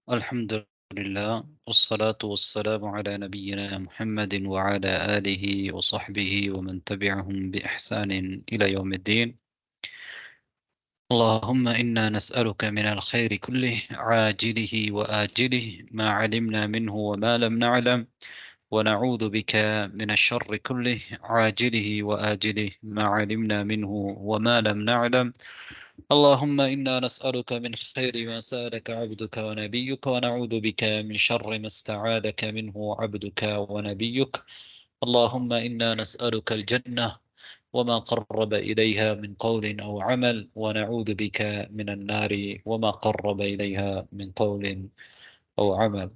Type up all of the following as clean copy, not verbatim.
الحمد لله والصلاة والسلام على نبينا محمد وعلى آله وصحبه ومن تبعهم بإحسان إلى يوم الدين. اللهم إنا نسألك من الخير كله عاجله وآجله ما علمنا منه وما لم نعلم، ونعوذ بك من الشر كله عاجله وآجله ما علمنا منه وما لم نعلم. اللهم إنا نسألك من خير ما سألك عبدك ونبيك، ونعوذ بك من شر ما استعاذك منه عبدك ونبيك. اللهم إنا نسألك الجنة وما قرب إليها من قول أو عمل، ونعوذ بك من النار وما قرب إليها من قول أو عمل.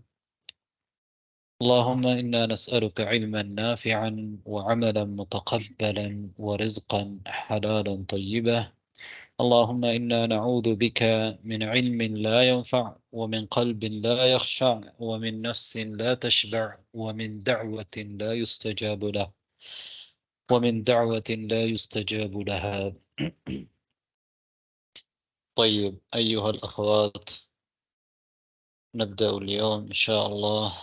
اللهم إنا نسألك علما نافعا وعملا متقبلا ورزقا حلالا طيبا. اللهم إنا نعوذ بك من علم لا ينفع، ومن قلب لا يخشع، ومن نفس لا تشبع، ومن دعوة لا يستجاب له ومن دعوة لا يستجاب لها. طيب أيها الأخوات، نبدأ اليوم إن شاء الله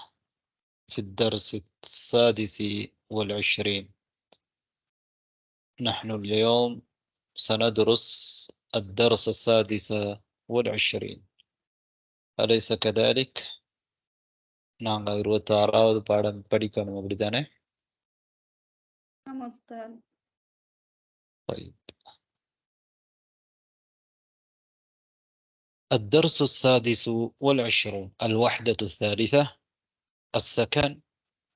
في الدرس 26. نحن اليوم سندرس الدرس 26، أليس كذلك؟ நாங்கள் 26வது பாடம் படிக்கணும், அப்படித்தானே? طيب الدرس 26، الوحدة الثالثة، السكن.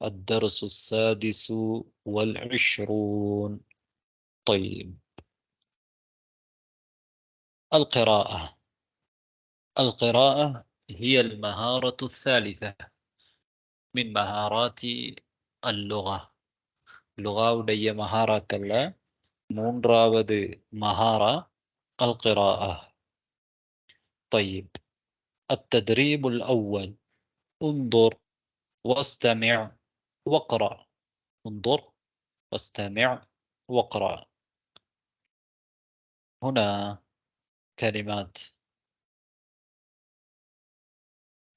الدرس 26. طيب القراءة هي المهارة الثالثة من مهارات اللغة. لغة مهارة كلا மூன்றாவது مهارة القراءة. طيب التدريب الأول، انظر واستمع واقرأ. انظر واستمع واقرأ. هنا كلمات.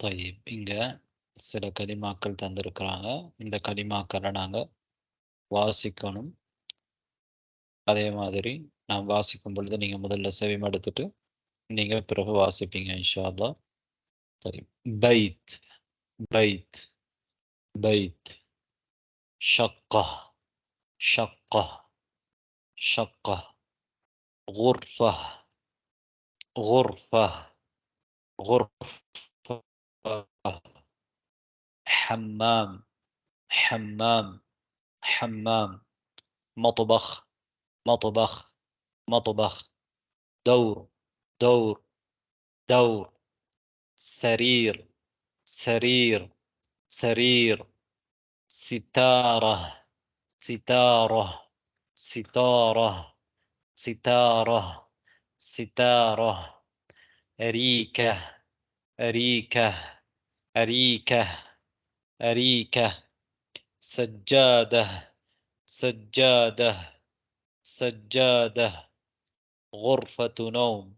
طيب இங்க சில கலிமாக்கள் தந்திருக்கிறாங்க. இந்த கலிமாக்களை நாங்க வாசிக்கணும். அதே மாதிரி நான் வாசிக்கும் பொழுது நீங்க முதல்ல செவிமடுத்துட்டு நீங்க பிறகு வாசிப்பீங்க இன்ஷா அல்லாஹ். طيب بيت، بيت، بيت. شقة، شقة، شقة. غرفة، غرفة، غرفة. حمام، حمام، حمام. مطبخ، مطبخ، مطبخ. دور، دور، دور. سرير، سرير، سرير. ستارة، ستارة، ستارة، ستارة، ستارة. أريكة، أريكة، أريكة، أريكة. سجادة، سجادة، سجادة. غرفة نوم،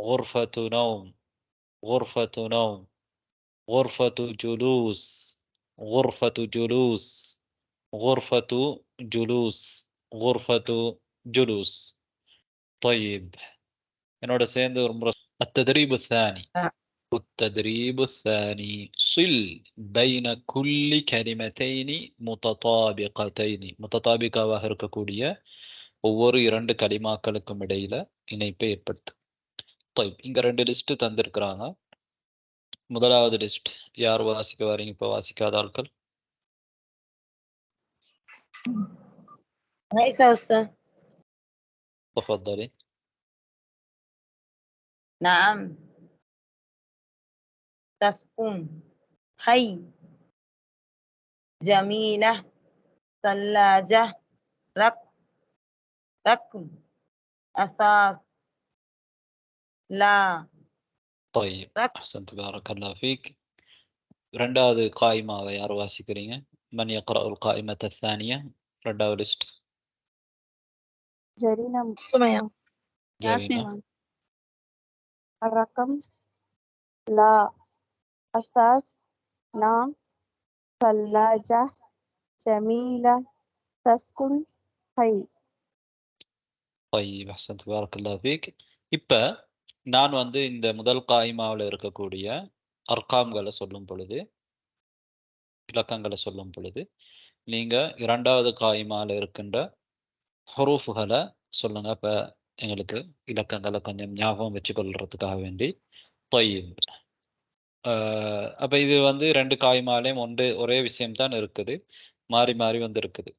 غرفة نوم، غرفة نوم. غرفة جلوس، غرفة جلوس، غرفة جلوس، غرفة جلوس. طيب என்னோட சேர்ந்து ஒரு முறை. التدريب الثاني، التدريب الثاني. صل بين كل كلمتين متطابقتين. متطابقة இருக்கக்கூடிய ஒவ்வொரு இரண்டு கலிமாக்களுக்கும் இடையில இணைப்பை ஏற்படுத்து. طيب இங்க ரெண்டு லிஸ்ட் தந்திருக்கிறாங்க. முதலாவது லிஸ்ட் யார் வாசிக்க வரீங்க? இப்ப வாசிக்காத ஆட்கள். تفضلي. نعم. تسكن، حي، جميلة، ثلاجة، ركن، أساس، لا. طيب أحسنت، بارك الله فيك. ரெண்டாவது காயிமாவை யார் வாசிக்கிறீங்க? من يقرأ القائمة الثانية؟ ரெண்டாவது லிஸ்ட். جرينا سمية. ஜரீனா. ياسمين. الرقم لا. أساس نعم ثلاجة جميلة تسكن حي. طيب அஹ்சன்த் பாரக்கல்லாஹு ஃபீக். இப்ப நான் வந்து இந்த முதல் காயிமாவில் இருக்கக்கூடிய அர்காம்களை சொல்லும் பொழுது, இலக்கங்களை சொல்லும் பொழுது, நீங்க இரண்டாவது காயிமாவில் இருக்கின்ற ஹுரூஃப்களை சொல்லுங்க. அப்ப எங்களுக்கு இலக்கங்களை கொஞ்சம் ஞாபகம் வச்சுக்கொள்றதுக்காக வேண்டி. طيب அப்ப இது வந்து ரெண்டு காயிமாலையும் ஒரே விஷயம் தான் இருக்குது, மாறி மாறி வந்து இருக்குது.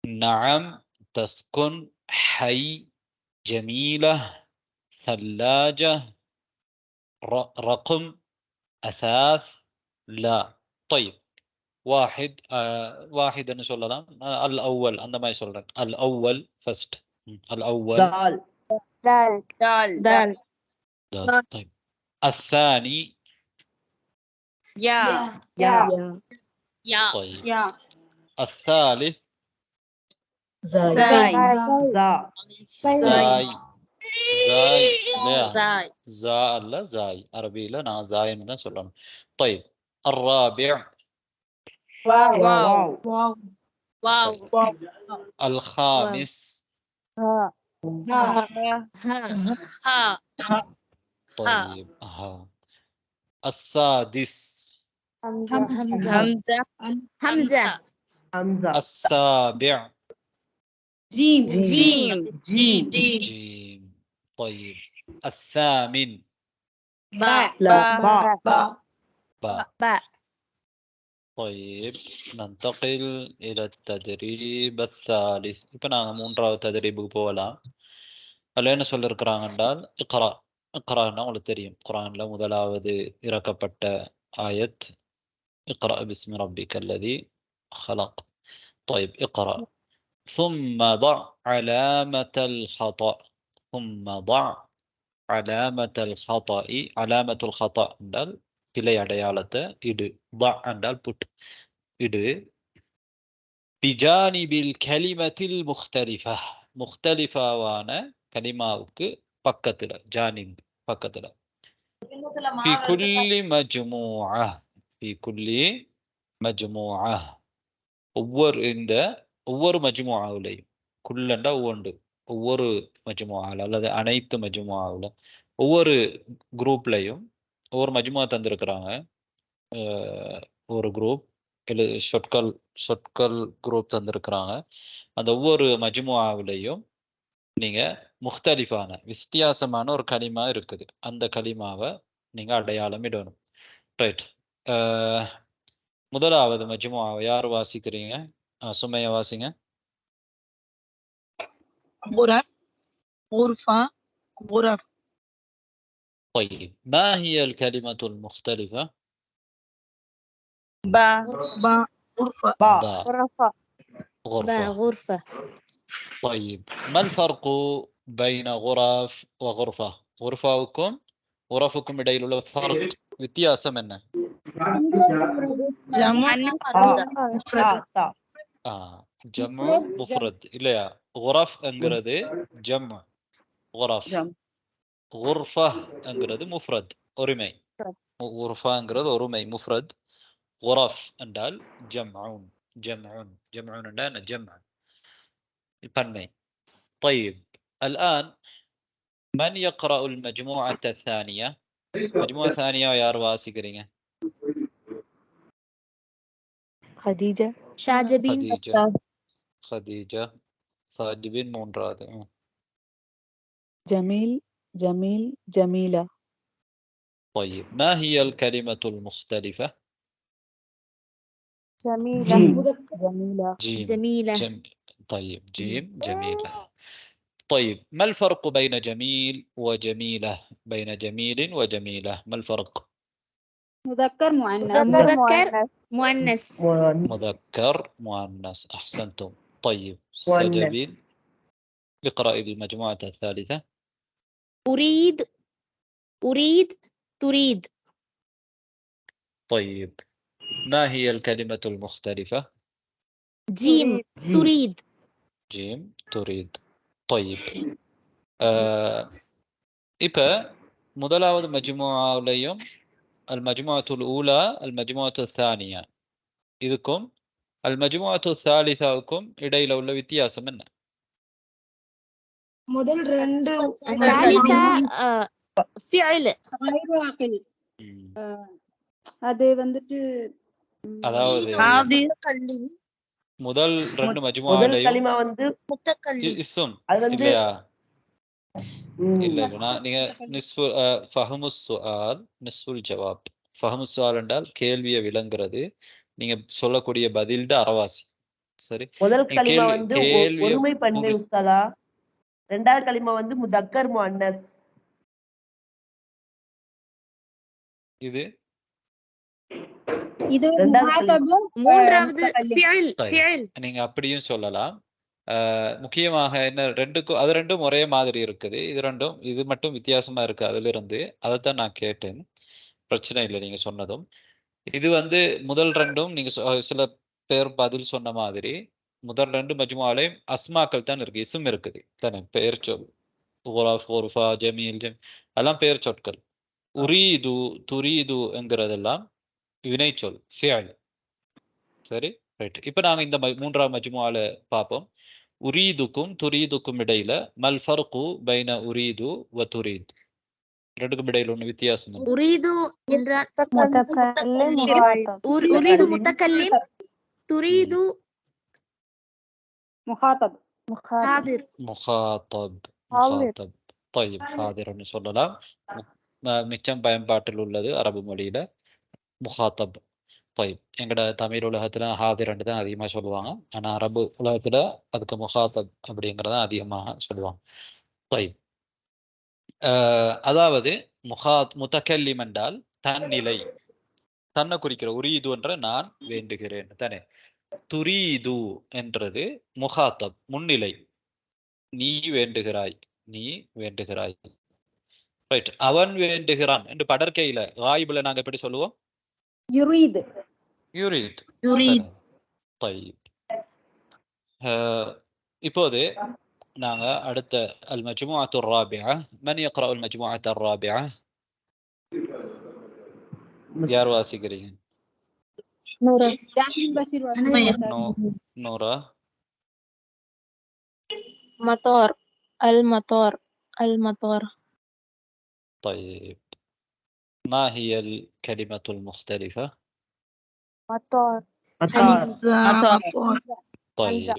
நஅம் தஸ்குன் ஹை ஜமீலா ثلاجة رقم أثاث لا. طيب واحد واحد أنا சொல்லலாம். الأول عندما يسولن الأول first الأول دال دال دال دال دال. طيب الثاني يا يا يا طيب يا الثالث زاي زاي زاي لا زاي زا لا زاي عربي لا நான் زايன்னு தான் சொல்லணும். طيب الرابع واو واو واو الخامس ها ها طيب ها. السادس همزة همزة السابع جيم جيم. طيب الثامن باء باء. طيب ننتقل إلى التدريب الثالث. இப்போ நாங்கள் மூன்றாவது ததரீபுக்கு போகலாம். அதில் என்ன சொல்லியிருக்கிறாங்க என்றால் இக்ரான்னா உங்களுக்கு தெரியும், குர்ஆனில் முதலாவது இறக்கப்பட்ட ஆயத் اقرأ باسم ربك الذي خلق. طيب اقرأ ثم ضع علامة الخطأ. ثم ضع علامة الخطأ. علامة الخطأ என்றால் பிழை அடையாளத்தை இடு. ضع என்றால் புட், இடு. பிஜானிபில் கலிமத்தில் முக்தலிஃபா. முக்தலிஃபாவான கலிமாவுக்கு பக்கத்துல, ஜானிப் பக்கத்துல. في كل مجموعة. في كل مجموعة. ஒவ்வொரு மஜ்முஆவிலையும், குல்லண்டா ஒவ்வொரு மஜ்முஆவில் அல்லது அனைத்து மஜ்முஆவில் ஒவ்வொரு குரூப்லையும் ஒவ்வொரு மஜ்முஆ தந்திருக்கிறாங்க. ஒரு குரூப் சொற்கள் குரூப் தந்திருக்கிறாங்க. அந்த ஒவ்வொரு மஜ்முஆவிலையும் நீங்க முக்தலிஃபான வித்தியாசமான ஒரு கலிமா இருக்குது, அந்த கலிமாவை நீங்க அடையாளம் இடணும். ரைட். முதலாவது மஜ்முஆவை யார் வாசிக்கிறீங்க? சுமையா வாசிங்க. غرف غرفة غرف. طيب ما هي الكلمة المختلفة؟ با غرفة غرفة. غرفة. طيب ما الفرق بين غرف وغرفة؟ غرفكم இடையில் உள்ள فرق வித்தியாசம் என்ன? جمع ஜம்உ முஃப்ரத் இல்லையா? غرف என்கிறது ஜம்உ غرف. غرفة என்கிறது முஃப்ரத் ஒருமை. غرفة என்கிறது ஒருமை முஃப்ரத். غرف என்றால் ஜம்உன். என்றால் ஜம்உ البنمي. طيب الآن من يقرأ المجموعة الثانية؟ مجموعة ثانية يا رواسي كريمة. خديجة شاجبين خديجة صاجبين مونرات. جميل جميلة. طيب ما هي الكلمة المختلفة؟ جميلة جميلة. طيب جيم جميلة. طيب ما الفرق بين جميل وجميلة؟ بين جميل وجميلة ما الفرق؟ مذكر مؤنث. أحسنتم. طيب سجبين اقرأ المجموعة الثالثة. أريد تريد. طيب ما هي الكلمة المختلفة؟ جيم تريد. طيب இப்போ முதலாவது மஜ்முஆவுலையும் அல் ஊலா அல் மஜ்முஅத்து தானியா இதுக்கும் அல் மஜ்முஅத்து தாலிசாவுக்கும் இடையில உள்ள வித்தியாசம் என்ன? முதல் ரெண்டு الثالثة فعل அது வந்துட்டு அதாவது ஹாதிர் முதல் ரெண்டு முதல் மஜ்முஅலையும் கலிமா வந்து இஸ்ம் அது வந்து இல்லையா? இல்ல நீங்க நிஸ்பு ஃபஹமுஸ் சுஆல் நிஸ்புல் ஜவாப். ஃபஹமுஸ் சுஆல் என்றால் கேள்வியை விளங்குறது, நீங்க சொல்லக்கூடிய பதில்ட அரவாசி. சரி, முதல் நீங்க கலிமா வந்து கேள்வியை ஒருமை பன்மை உஸ்தாதா, ரெண்டாவது கலிமா வந்து முதக்கர் முஅன்னஸ். இது மூன்றாவது فعل நீங்க அப்படியும் சொல்லலாம். முக்கியமாக என்ன ரெண்டுக்கும் அது ரெண்டும் ஒரே மாதிரி இருக்குது, இது மட்டும் வித்தியாசமா இருக்கு அதுல இருந்து. அதைத்தான் நான் கேட்டேன். பிரச்சனை இல்லை நீங்க சொன்னதும். இது வந்து முதல் ரெண்டும் நீங்க சில பேர் பதில் சொன்ன மாதிரி முதல் ரெண்டு மஜ்முஆலையும் அஸ்மாக்கள் தான் இருக்கு, இஸ்ம் இருக்குது தானே, பெயர் சொல். ஜமீல் எல்லாம் பெயர் சொற்கள். உரீது துரீது என்கிறதெல்லாம் வினைச்சொல் ஃபிஅல். சரி, ரைட். இப்போ நாங்க இந்த மூன்றாவது மஜ்முஆல பார்ப்போம். உரீதுக்கும் துரீதுக்கும் இடையில மல் ஃபர்கு பைன உரீது வ துரீத், ரெண்டுக்கும் இடையில ஒன்று வித்தியாசம். உரீது என்றால் உரீது முத்தக்கல்லிம், துரீது முஹாத்தப் ஹாதிர். முஹாத்தப். طيب ஹாதிர்னு சொல்லலாம். மிச்சம் பயன்பாட்டில் உள்ளது அரபு மொழியில முஹாத்தப். طيب எங்கட தமிழ் உலகத்துல ஹாதிர்ன்னு தான் அதிகமா சொல்லுவாங்க, ஆனா அரபு உலகத்துல அதுக்கு முஹாத்தப் அப்படிங்கிறத அதிகமாக சொல்லுவாங்க. طيب அதாவது முத்தக்கல்லிம் என்றால் தன்னிலை, தன்னை குறிக்கிற. உரீது என்ற நான் வேண்டுகிறேன் தானே. துரீது என்றது முஹாத்தப் முன்னிலை, நீ வேண்டுகிறாய், நீ வேண்டுகிறாய். ரைட், அவன் வேண்டுகிறான் என்று படற்கையில காயிபுல நாங்க எப்படி சொல்லுவோம்? யுரீத். யுரீத். யுரீத். طيب இப்போது நாங்க அடுத்த அல் மஜ்முஅத்து الرابعة. من يقرأ المجموعة الرابعة؟ யார் வாசிக்கிறீங்க? நூரா. مطار المطار المطار. طيب ما هي الكلمة المختلفة؟ மத்தார். طيب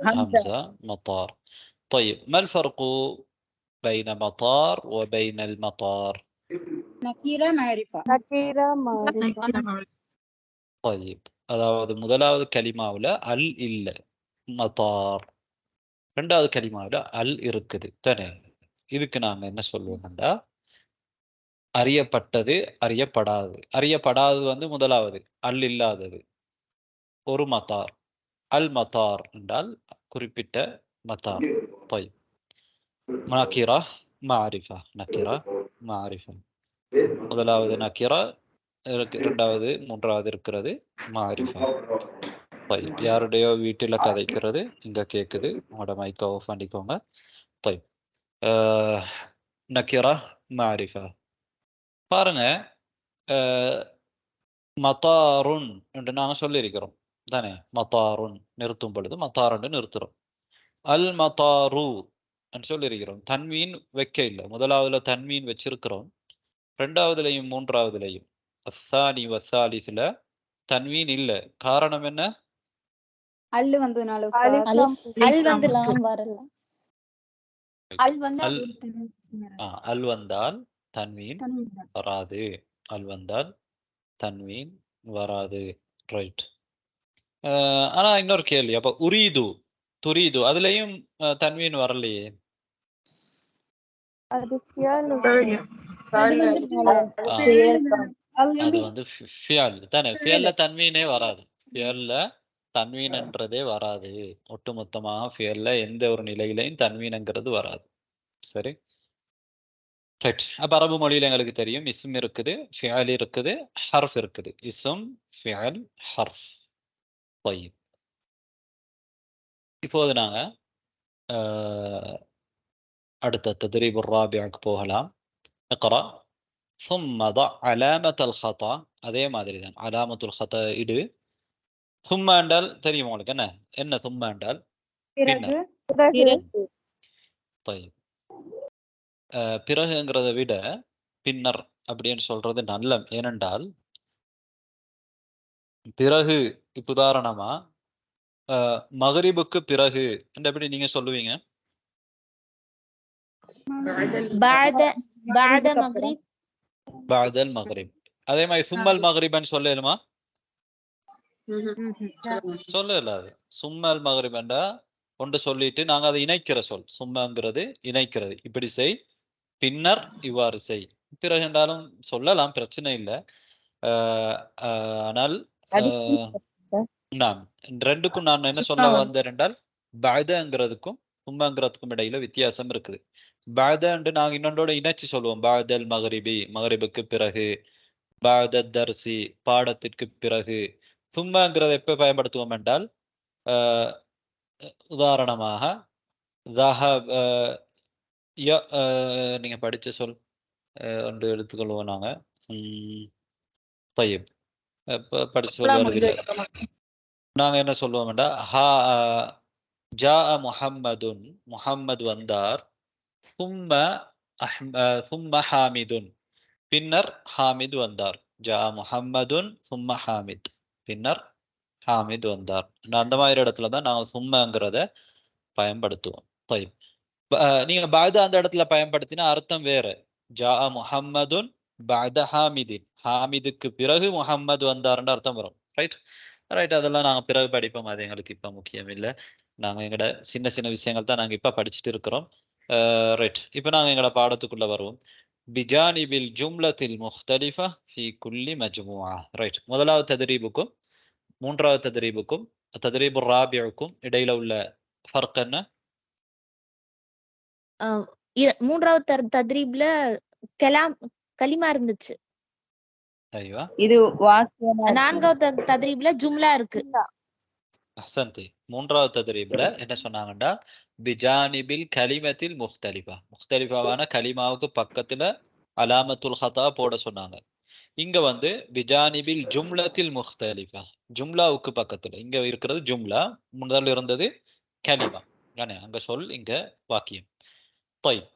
همزة مطار. طيب ما الفرق بين مطار وبين المطار؟ நக்கீரா மாரிஃபா. طيب அதாவது முதலாவது கலிமாவுல அல் இல்ல, மத்தார். ரெண்டாவது கலிமாவுல அல் இருக்குது தானே. இதுக்கு நாங்க என்ன சொல்லுவோம்டா, அறியப்பட்டது அறியப்படாதது. அறியப்படாதது வந்து முதலாவது அல் இல்லாதது ஒரு மத்தார். அல் மத்தார் என்றால் குறிப்பிட்ட மத்தார். طيب நக்கிரா மாரிஃபா. நக்கிரா மாரிஃபா, முதலாவது நக்கிரா, இரண்டாவது மூன்றாவது இருக்கிறது மாரிஃபா. طيب யாருடையோ வீட்டில கதைக்கிறது இங்க கேக்குது, உங்களோட மைக்கை ஆஃப் பண்ணிக்கோங்க. طيب நக்கிரா மாரிஃபா. பாருங்க, மத்தாருன் என்று நாங்கள் சொல்லியிருக்கிறோம் தானே. மத்தாருன் நிறுத்தும் பொழுது மத்தாருன்னு நிறுத்துறோம். அல் மத்தாரு சொல்லியிருக்கிறோம், தன்மீன் வைக்க இல்லை. முதலாவதுல தன்மீன் வச்சிருக்கிறோம், ரெண்டாவதுலையும் மூன்றாவதுலையும் அஸ்ஸானி வஸ்ஸாலிஸ்ல தன்வீன் இல்ல. காரணம் என்ன? அல் வந்ததுனால அல் வந்தால் தன்வீன் வராது. அல் வந்தால் தன்வீன் வராது. ரைட். ஆனா இன்னொரு கேள்வி, அப்ப உரீது துரீது அதுலயும் தன்வீன் வரலையே. அது வந்து ஃபியல் தானே. ஃபியல்ல தன்வீனே வராது. ஃபியல்ல தன்வீன்ன்றதே வராது. ஒட்டுமொத்தமாக ஃபியல்ல எந்த ஒரு நிலையிலையும் தன்வீன்ங்கிறது வராது. சரி, ரைட். அப்ப அரபு மொழியில எங்களுக்கு தெரியும் இஸ்ம் இருக்குது, ஃபியல் இருக்குது, ஹர்ஃப் இருக்குது. இஸ்ம், ஃபியல், ஹர்ஃப். طيب இப்போது நாங்க அடுத்த தத்ரீப் الرابعக்கு போகலாம். اقرأ ثم ضع علامة الخطأ அதே மாதிரி தான் علامة الخطأ இடு. ثم என்றால் தெரியும் உங்களுக்கு என்ன ثم என்றால் பிறகு பிறகு طيب பிறகுங்கிறத விட பின்னர் அப்படின்னு சொல்றது நல்ல. ஏனென்றால் பிறகு இப்ப உதாரணமா மகரிபுக்கு பிறகு எப்படி நீங்க சொல்லுவீங்க? بعد مغرب பாதல் மகரிப். அதே மாதிரி சும்மல் மகரிபன் சொல்லலுமா? சொல்லல. அது சும்மல் மகரிபன்டா ஒன்று சொல்லிட்டு நாங்க அதை இணைக்கிற சொல். சும்மங்கிறது இணைக்கிறது. இப்படி செய், பின்னர் இவ்வாறு செய். பிறகு என்றாலும் சொல்லலாம், பிரச்சனை இல்லை. ஆனால் நாம் ரெண்டுக்கும் நான் என்ன சொல்ல வந்தேன் என்றால் பாதங்கிறதுக்கும் சும்மங்கிறதுக்கும் இடையில வித்தியாசம் இருக்குது. பாதன்று நாங்க இன்னொன்றோட இணைச்சு சொல்லுவோம். பாதல் மகரிபி, மகரிபுக்கு பிறகு. பாதத் தர்சி, பாடத்திற்கு பிறகு. சும்மங்கிறத எப்ப பயன்படுத்துவோம் என்றால் உதாரணமாக நீங்க படிச்ச சொல் ஒன்று எடுத்துக்கொள்வோம். நாங்க தய்யப் படிச்ச சொல் வருதில்லை. நாங்க என்ன சொல்லுவோம்டா ஜா முஹம்மதுன், முஹம்மது வந்தார். சும்ம ஹாமிதுன், பின்னர் ஹாமித் வந்தார். ஜா முஹம்மதுன் சும்ம ஹாமித், பின்னர் ஹாமித் வந்தார். அந்த மாதிரி இடத்துல தான் நாங்கள் சும்மங்கிறத பயன்படுத்துவோம். தய்யப் நீங்க பாத அந்த இடத்துல பயன்படுத்தினா அர்த்தம் வேற. ஜா முஹம்மதுன் பாத ஹாமிதின், ஹாமிதுக்கு பிறகு முஹம்மது வந்தார்ன்ற அர்த்தம் வரும். ரைட் ரைட் அதெல்லாம் நாங்கள் பிறகு படிப்போம். அது எங்களுக்கு இப்போ முக்கியம் இல்லை. நாங்கள் எங்களோட சின்ன சின்ன விஷயங்கள் தான் நாங்கள் இப்போ படிச்சுட்டு இருக்கிறோம். ரைட் இப்போ நாங்கள் எங்களோட பாடத்துக்குள்ள வருவோம். பிஜானிபில் ஜும்லத்தில் முக்தலிஃபா ஃபி குல்லி மஜ்முஆ. ரைட் முதலாவது தத்ரீபுக்கும் மூன்றாவது தத்ரீபுக்கும் தத்ரீபு ராபிஉக்கும் இடையில உள்ள ஃபர்க் என்ன? மூன்றாவது தத்ரீப்ல கலிமா இருந்துச்சு. ஐயா இது வாக்கியம். நான்காவது தத்ரீப்ல ஜும்லா இருக்கு. அஹ்சன்தி. மூன்றாவது தத்ரீப்ல என்ன சொன்னாங்கன்னா பிஜானிபில் கலிமத்தில் முக்தலிஃபா, முக்தலிஃபாவான கலிமாவுக்கு பக்கத்துல அலாமத்துல் ஹதா போட சொன்னாங்க. இங்க வந்து பிஜானிபில் ஜும்லத்தில் முக்தலிஃபா, ஜும்லாவுக்கு பக்கத்துல. இங்க இருக்கிறது ஜும்லா, முதல்ல இருந்தது கலிமா. அங்க சொல், இங்க வாக்கியம். طيب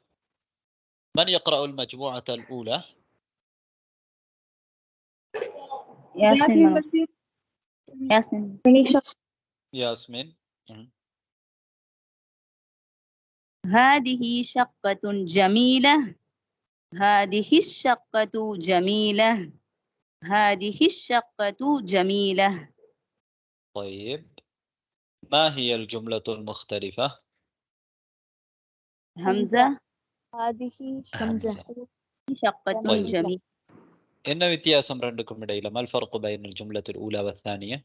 من يقرأ المجموعة الأولى؟ ياسمين. هذه شقة جميلة. هذه الشقة جميلة. هذه الشقة جميلة. طيب ما هي الجملة المختلفة؟ همزة. هذه همزة. شقة طيب. جميلة. என்ன வித்தியாசம் ரெண்டுக்கும் இடையில? ما الفرق بين الجملة الأولى والثانية؟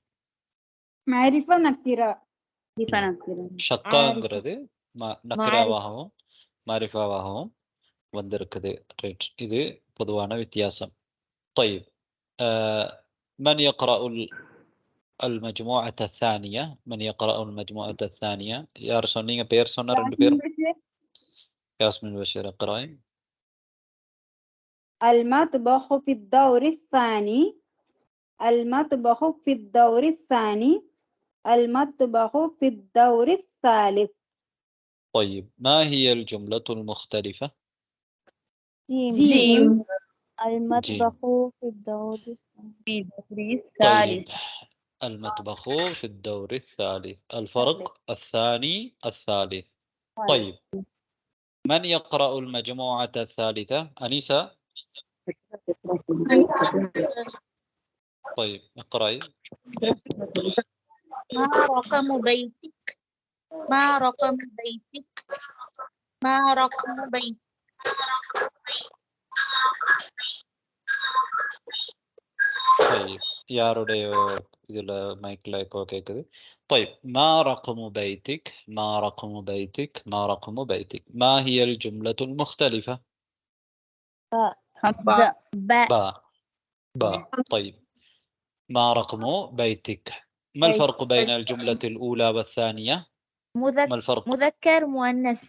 معرفة نكرة. ஷக்காங்கிறது நக்ராவாகவும் மாரிஃபாவாகவும் வந்திருக்குது. ரைட் இது பொதுவான வித்தியாசம். طيب من يقرأ المجموعة الثانية؟ من يقرأ المجموعة الثانية؟ யார் சொன்னீங்க பேர் சொன்ன ரெண்டு பேரும்? ياسمين بشير اقرأي. المطبخ في الدور الثاني. المطبخ في الدور الثاني. المطبخ في الدور الثالث. طيب ما هي الجملة المختلفة؟ جيم. المطبخ في الدور طيب المطبخ في الدور الثالث. الفرق الثاني الثالث. طيب من يقرأ المجموعة الثالثة؟ أنيسة. طيب اقرأي. ما رقم بيتك؟ ما رقم بيتك؟ ما رقم بيتك؟ طيب யாருடைய இதுல மைக்ல இப்போ கேக்குது. طيب ما رقم بيتك؟ ما رقم بيتك؟ ما رقم بيتك؟ ما هي الجملة المختلفة؟ همزة. با. طيب ما رقم بيتك؟ ما الفرق بين الجملة الأولى والثانية؟ ما الفرق؟ مذكر مؤنث.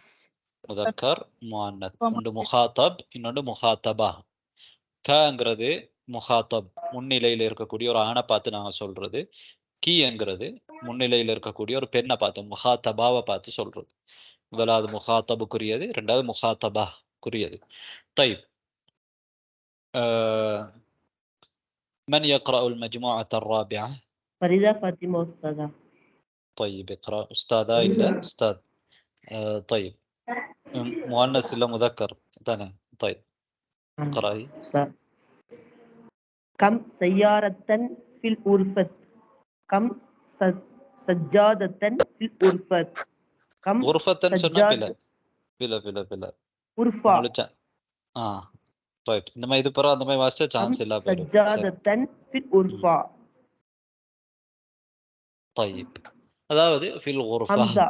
مذكر مؤنث. إنه مخاطب إنه مخاطبة. கங்கிறது முஹாத்தப், முன்னிலையில் இருக்கக்கூடிய ஒரு ஆணை பார்த்து நாங்கள் சொல்றது. கீங்கிறது முன்னிலையில் இருக்கக்கூடிய ஒரு பெண்ணை பார்த்து, முஹாத்தபாவை பார்த்து சொல்றது. முதலாவது முஹாத்தபுக்குரியது, ரெண்டாவது முஹாத்தபாக்குரியது. طيب من يقرأ المجموعة الرابعة؟ فريدة فاطمة أستاذة. طيب اقرأ. أستاذة إلا أستاذ. طيب مؤنث إلا مذكر ثاني. طيب اقرأي. كم سيارة في الغرفة؟ كم سجادة في الغرفة؟ كم غرفة سجادة بلا بلا بلا غرفة. طيب இந்த மாதிரி இது பரா அந்த மாதிரி வாசிச்சா சான்ஸ் இல்ல போயிடும். سجادة في الغرفة. طيب அதாவது ஃபில் குர்ஃபா ஹம்ஸா.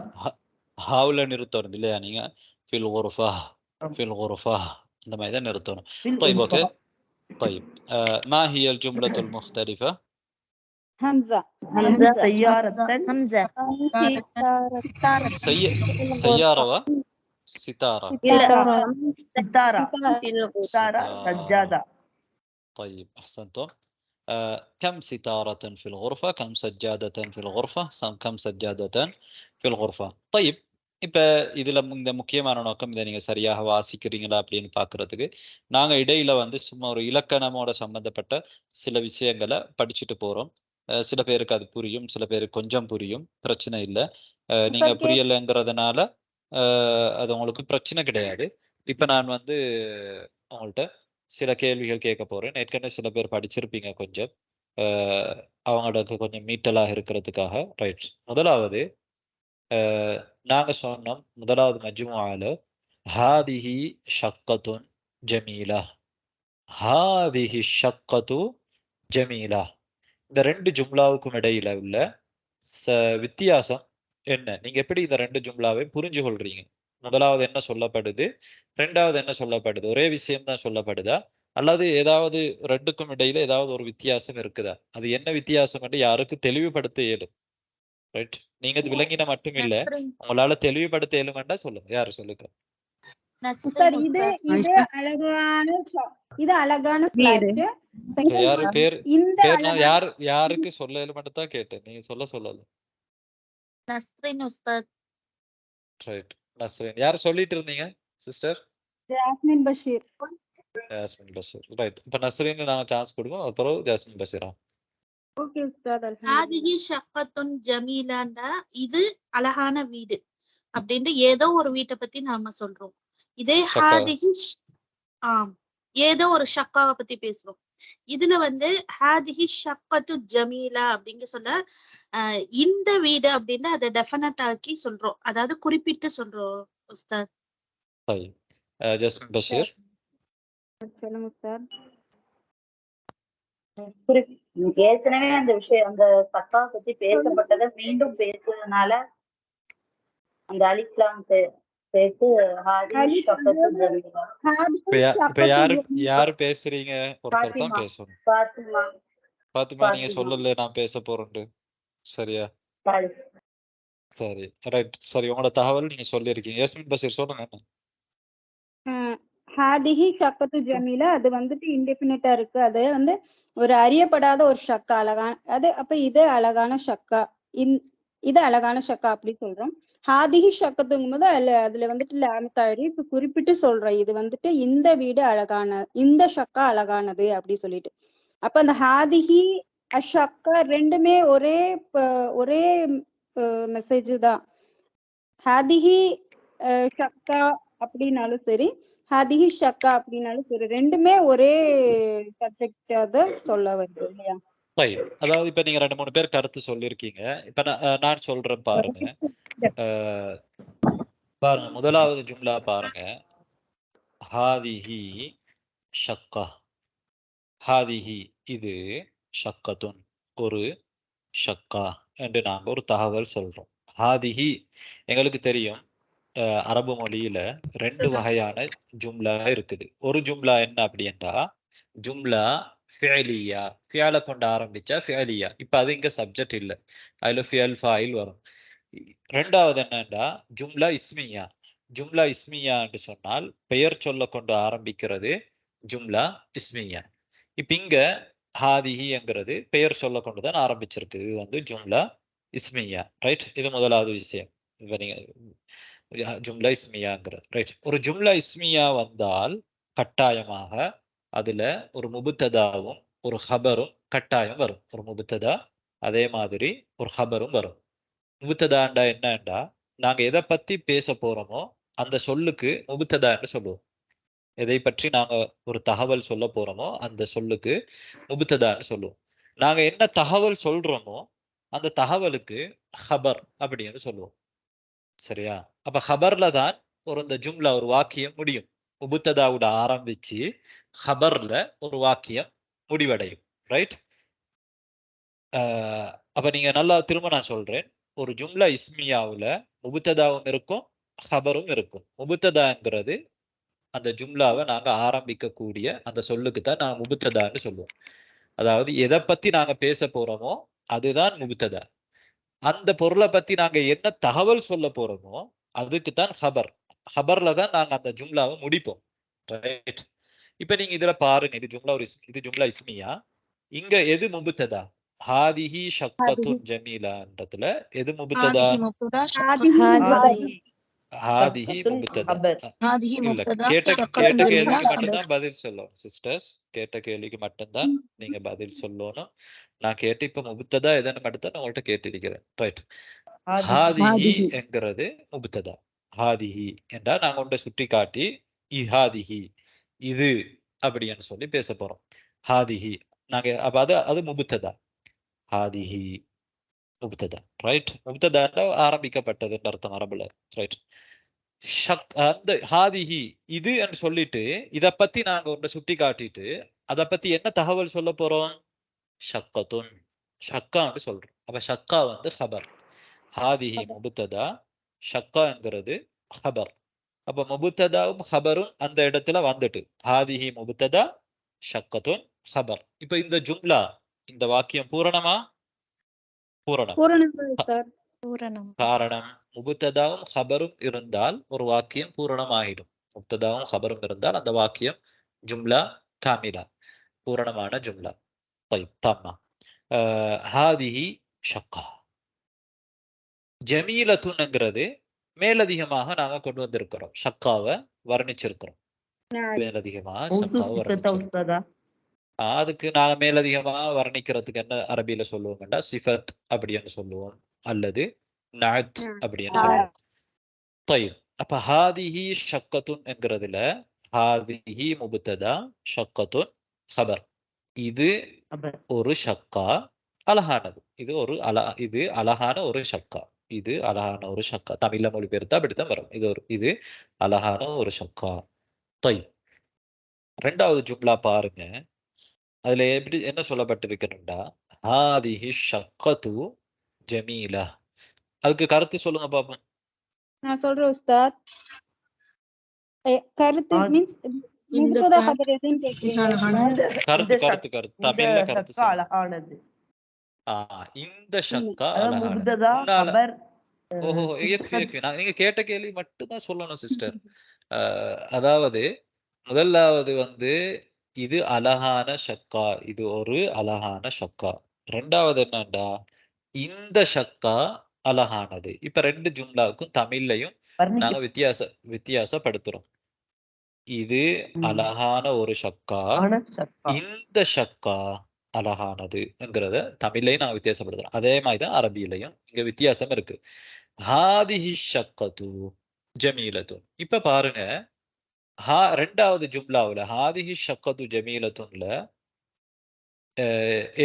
ஹாவுல நிறுத்தணும் இல்லையா நீங்க? ஃபில் குர்ஃபா ஃபில் குர்ஃபா இந்த மாதிரி தான் நிறுத்தணும். طيب اوكي. طيب ما هي الجملة المختلفة؟ همزة سيارة ஹம்சா سيارة ستارة ستارة سجادة. طيب أحسنتم. كم ستارة في الغرفة؟ كم سجادة في الغرفة؟ كم سجادة في الغرفة. طيب இப்போ இதில் இந்த முக்கியமான நோக்கம் இதை நீங்கள் சரியாக வாசிக்கிறீங்களா அப்படின்னு பார்க்குறதுக்கு நாங்கள் இடையில வந்து சும்மா ஒரு இலக்கணமோட சம்மந்தப்பட்ட சில விஷயங்களை படிச்சுட்டு போகிறோம். சில பேருக்கு அது புரியும், சில பேருக்கு கொஞ்சம் புரியும், பிரச்சனை இல்லை. நீங்கள் புரியலைங்கிறதுனால அது உங்களுக்கு பிரச்சனை கிடையாது. இப்போ நான் வந்து உங்கள்கிட்ட சில கேள்விகள் கேட்க போகிறேன். ஏற்கனவே சில பேர் படிச்சிருப்பீங்க, கொஞ்சம் அவங்களுக்கு கொஞ்சம் மீட்டலாக இருக்கிறதுக்காக. ரைட். முதலாவது நாங்கள் சொன்னோம், முதலாவது மஜ்முஆல ஹாதிஹி ஷக்கத்துன் ஜமீலா, ஹாதிஹி ஷக்கத்து ஜமீலா. இந்த ரெண்டு ஜும்லாவுக்கும் இடையில உள்ள வித்தியாசம் என்ன? நீங்க எப்படி இந்த ரெண்டு ஜும்லாவை புரிஞ்சு கொள்றீங்க? முதலாவது என்ன சொல்லப்படுது, ரெண்டாவது என்ன சொல்லப்படுது? ஒரே விஷயம் தான் சொல்லப்படுதா, அல்லது ஏதாவது ரெண்டுக்கும் இடையில ஏதாவது ஒரு வித்தியாசம் இருக்குதா? அது என்ன வித்தியாசம் என்று யாருக்கு தெளிவுபடுத்த இயலும்? ரைட். நீங்க இது விளங்கின மட்டும் இல்ல, உங்களால தெளிவுபடுத்த இயலுமெண்டா சொல்லுங்க. யாரு சொல்லுங்க? இது அழகான யாரு பேர் யாருக்கு சொல்ல இயலுமெண்டு தான் கேட்டேன், நீங்க சொல்லல. நஸ்ரின் உஸ்தாத். ரைட். நஸ்ரின். யார் சொல்லிட்டு இருந்தீங்க சிஸ்டர்? ஜாஸ்மின் பஷீர். ஜாஸ்மின் பஷீர். ரைட். இப்ப நஸ்ரின் நாங்க சான்ஸ் கொடுப்போம், அப்புறம் ஜாஸ்மின் பஷீரா. ஓகே உஸ்தாத். ஹாதிஹி ஷக்கத்துன் ஜமீலாண்டா இது அழகான வீடு அப்படின்ட்டு ஏதோ ஒரு வீட்டை பத்தி நாம சொல்றோம். இதே ஹாதிஹி ஏதோ ஒரு ஷக்காவை பத்தி பேசுறோம். இதுல வந்து ஹாதிஹி ஷக்கத்து ஜமீலா அப்படிங்க சொல்ல இந்த வீடு அப்படின்னு அதை டெஃபினட் ஆக்கி சொல்றோம், அதாவது குறிப்பிட்டு சொல்றோம் உஸ்தாத். ஜாஸ்மின் பஷீர். சொல்லுங்க உஸ்தாத். ஏற்கனவே அந்த விஷயம், அந்த சக்காவை பத்தி பேசப்பட்டதை மீண்டும் பேசுறதுனால அந்த அலிஸ்லாம் சேர்த்து யாரு பேசுறீங்க? ஒருத்தர் தான் பேசணும். பாத்திமா நீங்க சொல்லல நான் பேச போறேன். சரியா? சரி. ரைட். சரி, உங்களோட தகவல் நீங்க சொல்லிருக்கீங்க. யஸ்மின் பஷீர் சொல்லுங்க. ஹாதிஹி ஷக்கத்து ஜமீலா, அது வந்துட்டு இன்டெஃபினிட்டா இருக்கு. அது வந்து ஒரு அறியப்படாத ஒரு ஷக்கா, அழகான அது. அப்ப இது அழகான ஷக்கா, இது அழகான ஷக்கா அப்படி சொல்றோம். ஹாதிஹி ஷக்கத்துங்கும் போது அதுல வந்துட்டு லாமத்தாயிரு இப்ப குறிப்பிட்டு சொல்றோம், இது வந்துட்டு இந்த வீடு அழகான, இந்த ஷக்கா அழகானது அப்படி சொல்லிட்டு. அப்ப அந்த ஹாதிஹி அஷக்கா ரெண்டுமே ஒரே மெசேஜ் தான். ஹாதிஹி ஷக்கா அப்படின்னாலும் சரி, ஹாதிஹி ஷக்கா அப்படின்னாலும் சரி, ரெண்டுமே ஒரே சப்ஜெக்ட் அதை சொல்ல வருது இல்லையா? அதாவது இப்ப நீங்க 2-3 பேர் கருத்து சொல்லிருக்கீங்க. இப்ப நான் சொல்றேன் பாருங்க. பாருங்க, முதலாவது ஜும்லா பாருங்க. ஹாதிஹி ஷக்கா, ஹாதிஹி இது, ஷக்கத்துன் ஒரு ஷக்கா என்று நாங்க ஒரு தகவல் சொல்றோம். ஹாதிஹி எங்களுக்கு தெரியும், அரபு மொழியில 2 வகையான ஜும்லா இருக்குது. ஒரு ஜும்லா என்ன அப்படின்னா ஜும்லா ஃபிஅலியா, ஃபிஅல கொண்டு ஆரம்பிச்சா ஃபிஅலியா. இப்ப அது இங்க சப்ஜெக்ட் இல்லை, அதுல ஃபிஅல் ஃபாயில் வரும். ரெண்டாவது என்னன்னா ஜும்லா இஸ்மியா. ஜும்லா இஸ்மியா என்று சொன்னால் பெயர் சொல்ல கொண்டு ஆரம்பிக்கிறது, ஜும்லா இஸ்மியா. இப்ப இங்க ஹாதிஹிங்கிறது பெயர் சொல்ல கொண்டுதான் ஆரம்பிச்சிருக்கு. இது வந்து ஜும்லா இஸ்மியா, ரைட்? இது முதலாவது விஷயம். இப்ப நீங்க ஜும்லா இஸ்மியாங்கிறது, ரைட்? ஒரு ஜும்லா இஸ்மியா வந்தால் கட்டாயமாக அதுல ஒரு முபுத்ததாவும் ஒரு ஹபரும் கட்டாயம் வரும். ஒரு முபுத்ததா அதே மாதிரி ஒரு ஹபரும் வரும். முபுத்ததாண்டா என்னண்டா, நாங்க எதை பத்தி பேச போறோமோ அந்த சொல்லுக்கு முபுத்ததான்னு சொல்லுவோம். எதை பற்றி நாங்க ஒரு தகவல் சொல்ல போறோமோ அந்த சொல்லுக்கு முபுத்ததான்னு சொல்லுவோம். நாங்க என்ன தகவல் சொல்றோமோ அந்த தகவலுக்கு ஹபர் அப்படின்னு சொல்லுவோம். சரியா? அப்ப ஹபர்ல தான் இந்த ஜும்லா ஒரு வாக்கியம் முடியும். முபுத்ததாவோட ஆரம்பிச்சு ஹபர்ல ஒரு வாக்கியம் முடிவடையும், ரைட்? அப்ப நீங்க நல்லா திரும்ப நான் சொல்றேன். ஒரு ஜும்லா இஸ்மியாவுல முபுத்ததாவும் இருக்கும் ஹபரும் இருக்கும். முபுத்ததாங்கிறது அந்த ஜும்லாவை நாங்க ஆரம்பிக்கக்கூடிய அந்த சொல்லுக்கு தான் நாங்க முபுத்ததான்னு சொல்லுவோம். அதாவது எதை பத்தி நாங்க பேச போறோமோ அதுதான் முபுத்ததா. அந்த பொருளை பத்தி நாங்க என்ன தகவல் சொல்ல போறோமோ அதுக்கு தான் ஹபர். ஹபர்ல தான் நாங்க அந்த ஜும்லாவை முடிப்போம், ரைட்? இப்ப நீங்க இதுல பாருங்க, இது ஜும்லா இஸ்மியா. இங்க எது முபுத்ததா? ஹாதிஹி ஷக்கத்துன் ஜமீலான்றதுல எது முபுத்ததா? هذه مبتدا ஹாதிஹி முபுத்ததா. هذه இல்ல, مبتدا கேட்ட شقة கேள்விக்கு جميلة மட்டும்தான் பதில் சொல்லணும் சிஸ்டர்ஸ். கேட்ட கேள்விக்கு மட்டும்தான் நீங்க பதில் சொல்லணும். நான் கேட்டு இப்ப முபுத்ததா எதன்னு மட்டும்தான் நான் உங்கள்கிட்ட கேட்டிருக்கிறேன், ரைட்? ஹாதிஹி என்கிறது முபுத்ததா. ஹாதிஹி என்றால் நாங்க உண்ட சுட்டி காட்டி இஹாதிஹி இது அப்படின்னு சொல்லி பேச போறோம். ஹாதிஹி நாங்க அப்ப அது முபுத்ததா. ஹாதிஹி முபுத்ததா, ரைட்? முபுத்ததா ஆரம்பிக்கப்பட்டதுன்னு அர்த்தம் அரபுல, ரைட்? அந்த ஹாதிஹி இது என்று சொல்லிட்டு இத பத்தி நாங்க ஒன்றை சுட்டி காட்டிட்டு அதை பத்தி என்ன தகவல் சொல்ல போறோம்? ஷக்கத்துன், ஷக்கான்னு சொல்றோம். அப்ப ஷக்கா வந்து ஹபர். ஹாதிஹி முபுத்ததா, ஷக்காங்கிறது ஹபர். அப்ப முபுத்ததாவும் ஹபரும் அந்த இடத்துல வந்துட்டு ஹாதிஹி முபுத்ததா ஷக்கத்துன் ஹபர். இப்ப இந்த ஜும்லா இந்த வாக்கியம் பூரணமா? பூரணம். காரணம் முபுத்ததாவும் ஹபரும் இருந்தால் ஒரு வாக்கியம் பூரணமாகிடும். முபுத்ததாவும் ஹபரும் இருந்தால் அந்த வாக்கியம் ஜும்லா காமிலா, பூரணமான ஜும்லா. தம்மா ஹாதிஹி ஷக்கா. ஜமீலத்துன்ங்கிறது மேலதிகமாக நாங்க கொண்டு வந்திருக்கிறோம். ஷக்காவை வர்ணிச்சிருக்கிறோம். மேலதிகமாக ஷக்காவை வர்ணிச்சிருக்கிறோம். அதுக்கு நாங்க மேலதிகமா வர்ணிக்கிறதுக்கு என்ன அரபியில சொல்லுவோம்டா சிஃபத் அப்படின்னு சொல்லுவோம், அல்லது நஅத் அப்படின்னு சொல்லுவோம். طيب, அப்ப ஹாதிஹி ஷக்கத்துன் என்கிறதுல ஹாதிஹி முபுத்ததா ஷக்கத்துன் ஹபர். இது ஒரு ஷக்கா, அழகானது. இது அழகான ஒரு ஷக்கா. இது அழகான ஒரு ஷக்கா. தமிழ்ல மொழிபெயர்த்தா அப்படித்தான் வரும். இது அழகான ஒரு ஷக்கா. طيب, ரெண்டாவது ஜும்லா பாருங்க. அதுல என்ன சொல்லப்பட்டிருக்கணும்டா, ஹாதிஹி ஷக்கத்து ஜமீலா. அதுக்கு கருத்து சொல்லுங்க பாப்போம். நான் சொல்றேன் உஸ்தாத். கருத்து மீன்ஸ் முபுத்ததா ஹபர் எதுன்னு கேக்குறீங்க? கருத்து தமிழ்ல கருத்து அழகானது. இந்த ஷக்கா அழகானது. ஓஹோ, நீங்க கேட்ட கேள்வி மட்டும்தான் சொல்லணும் சிஸ்டர். அதாவது முதலாவது வந்து இது அழகான ஷக்கா, இது ஒரு அழகான ஷக்கா. ரெண்டாவது என்னண்டா, இந்த ஷக்கா அழகானது. இப்ப ரெண்டு ஜும்லாவுக்கும் தமிழ்லையும் நாங்க வித்தியாசப்படுத்துறோம். இது அழகான ஒரு ஷக்கா, இந்த ஷக்கா அழகானதுங்கிறத தமிழ்லையும் நாங்க வித்தியாசப்படுத்துறோம். அதே மாதிரிதான் அரபியிலையும் இங்க வித்தியாசம் இருக்கு. ஹாதிஹி ஷக்கத்து ஜமீலத்து. இப்ப பாருங்க, ரெண்டாவது ஜும்லாவுல ஹாதிஹி ஷக்கத்து ஜமீலத்துன்ல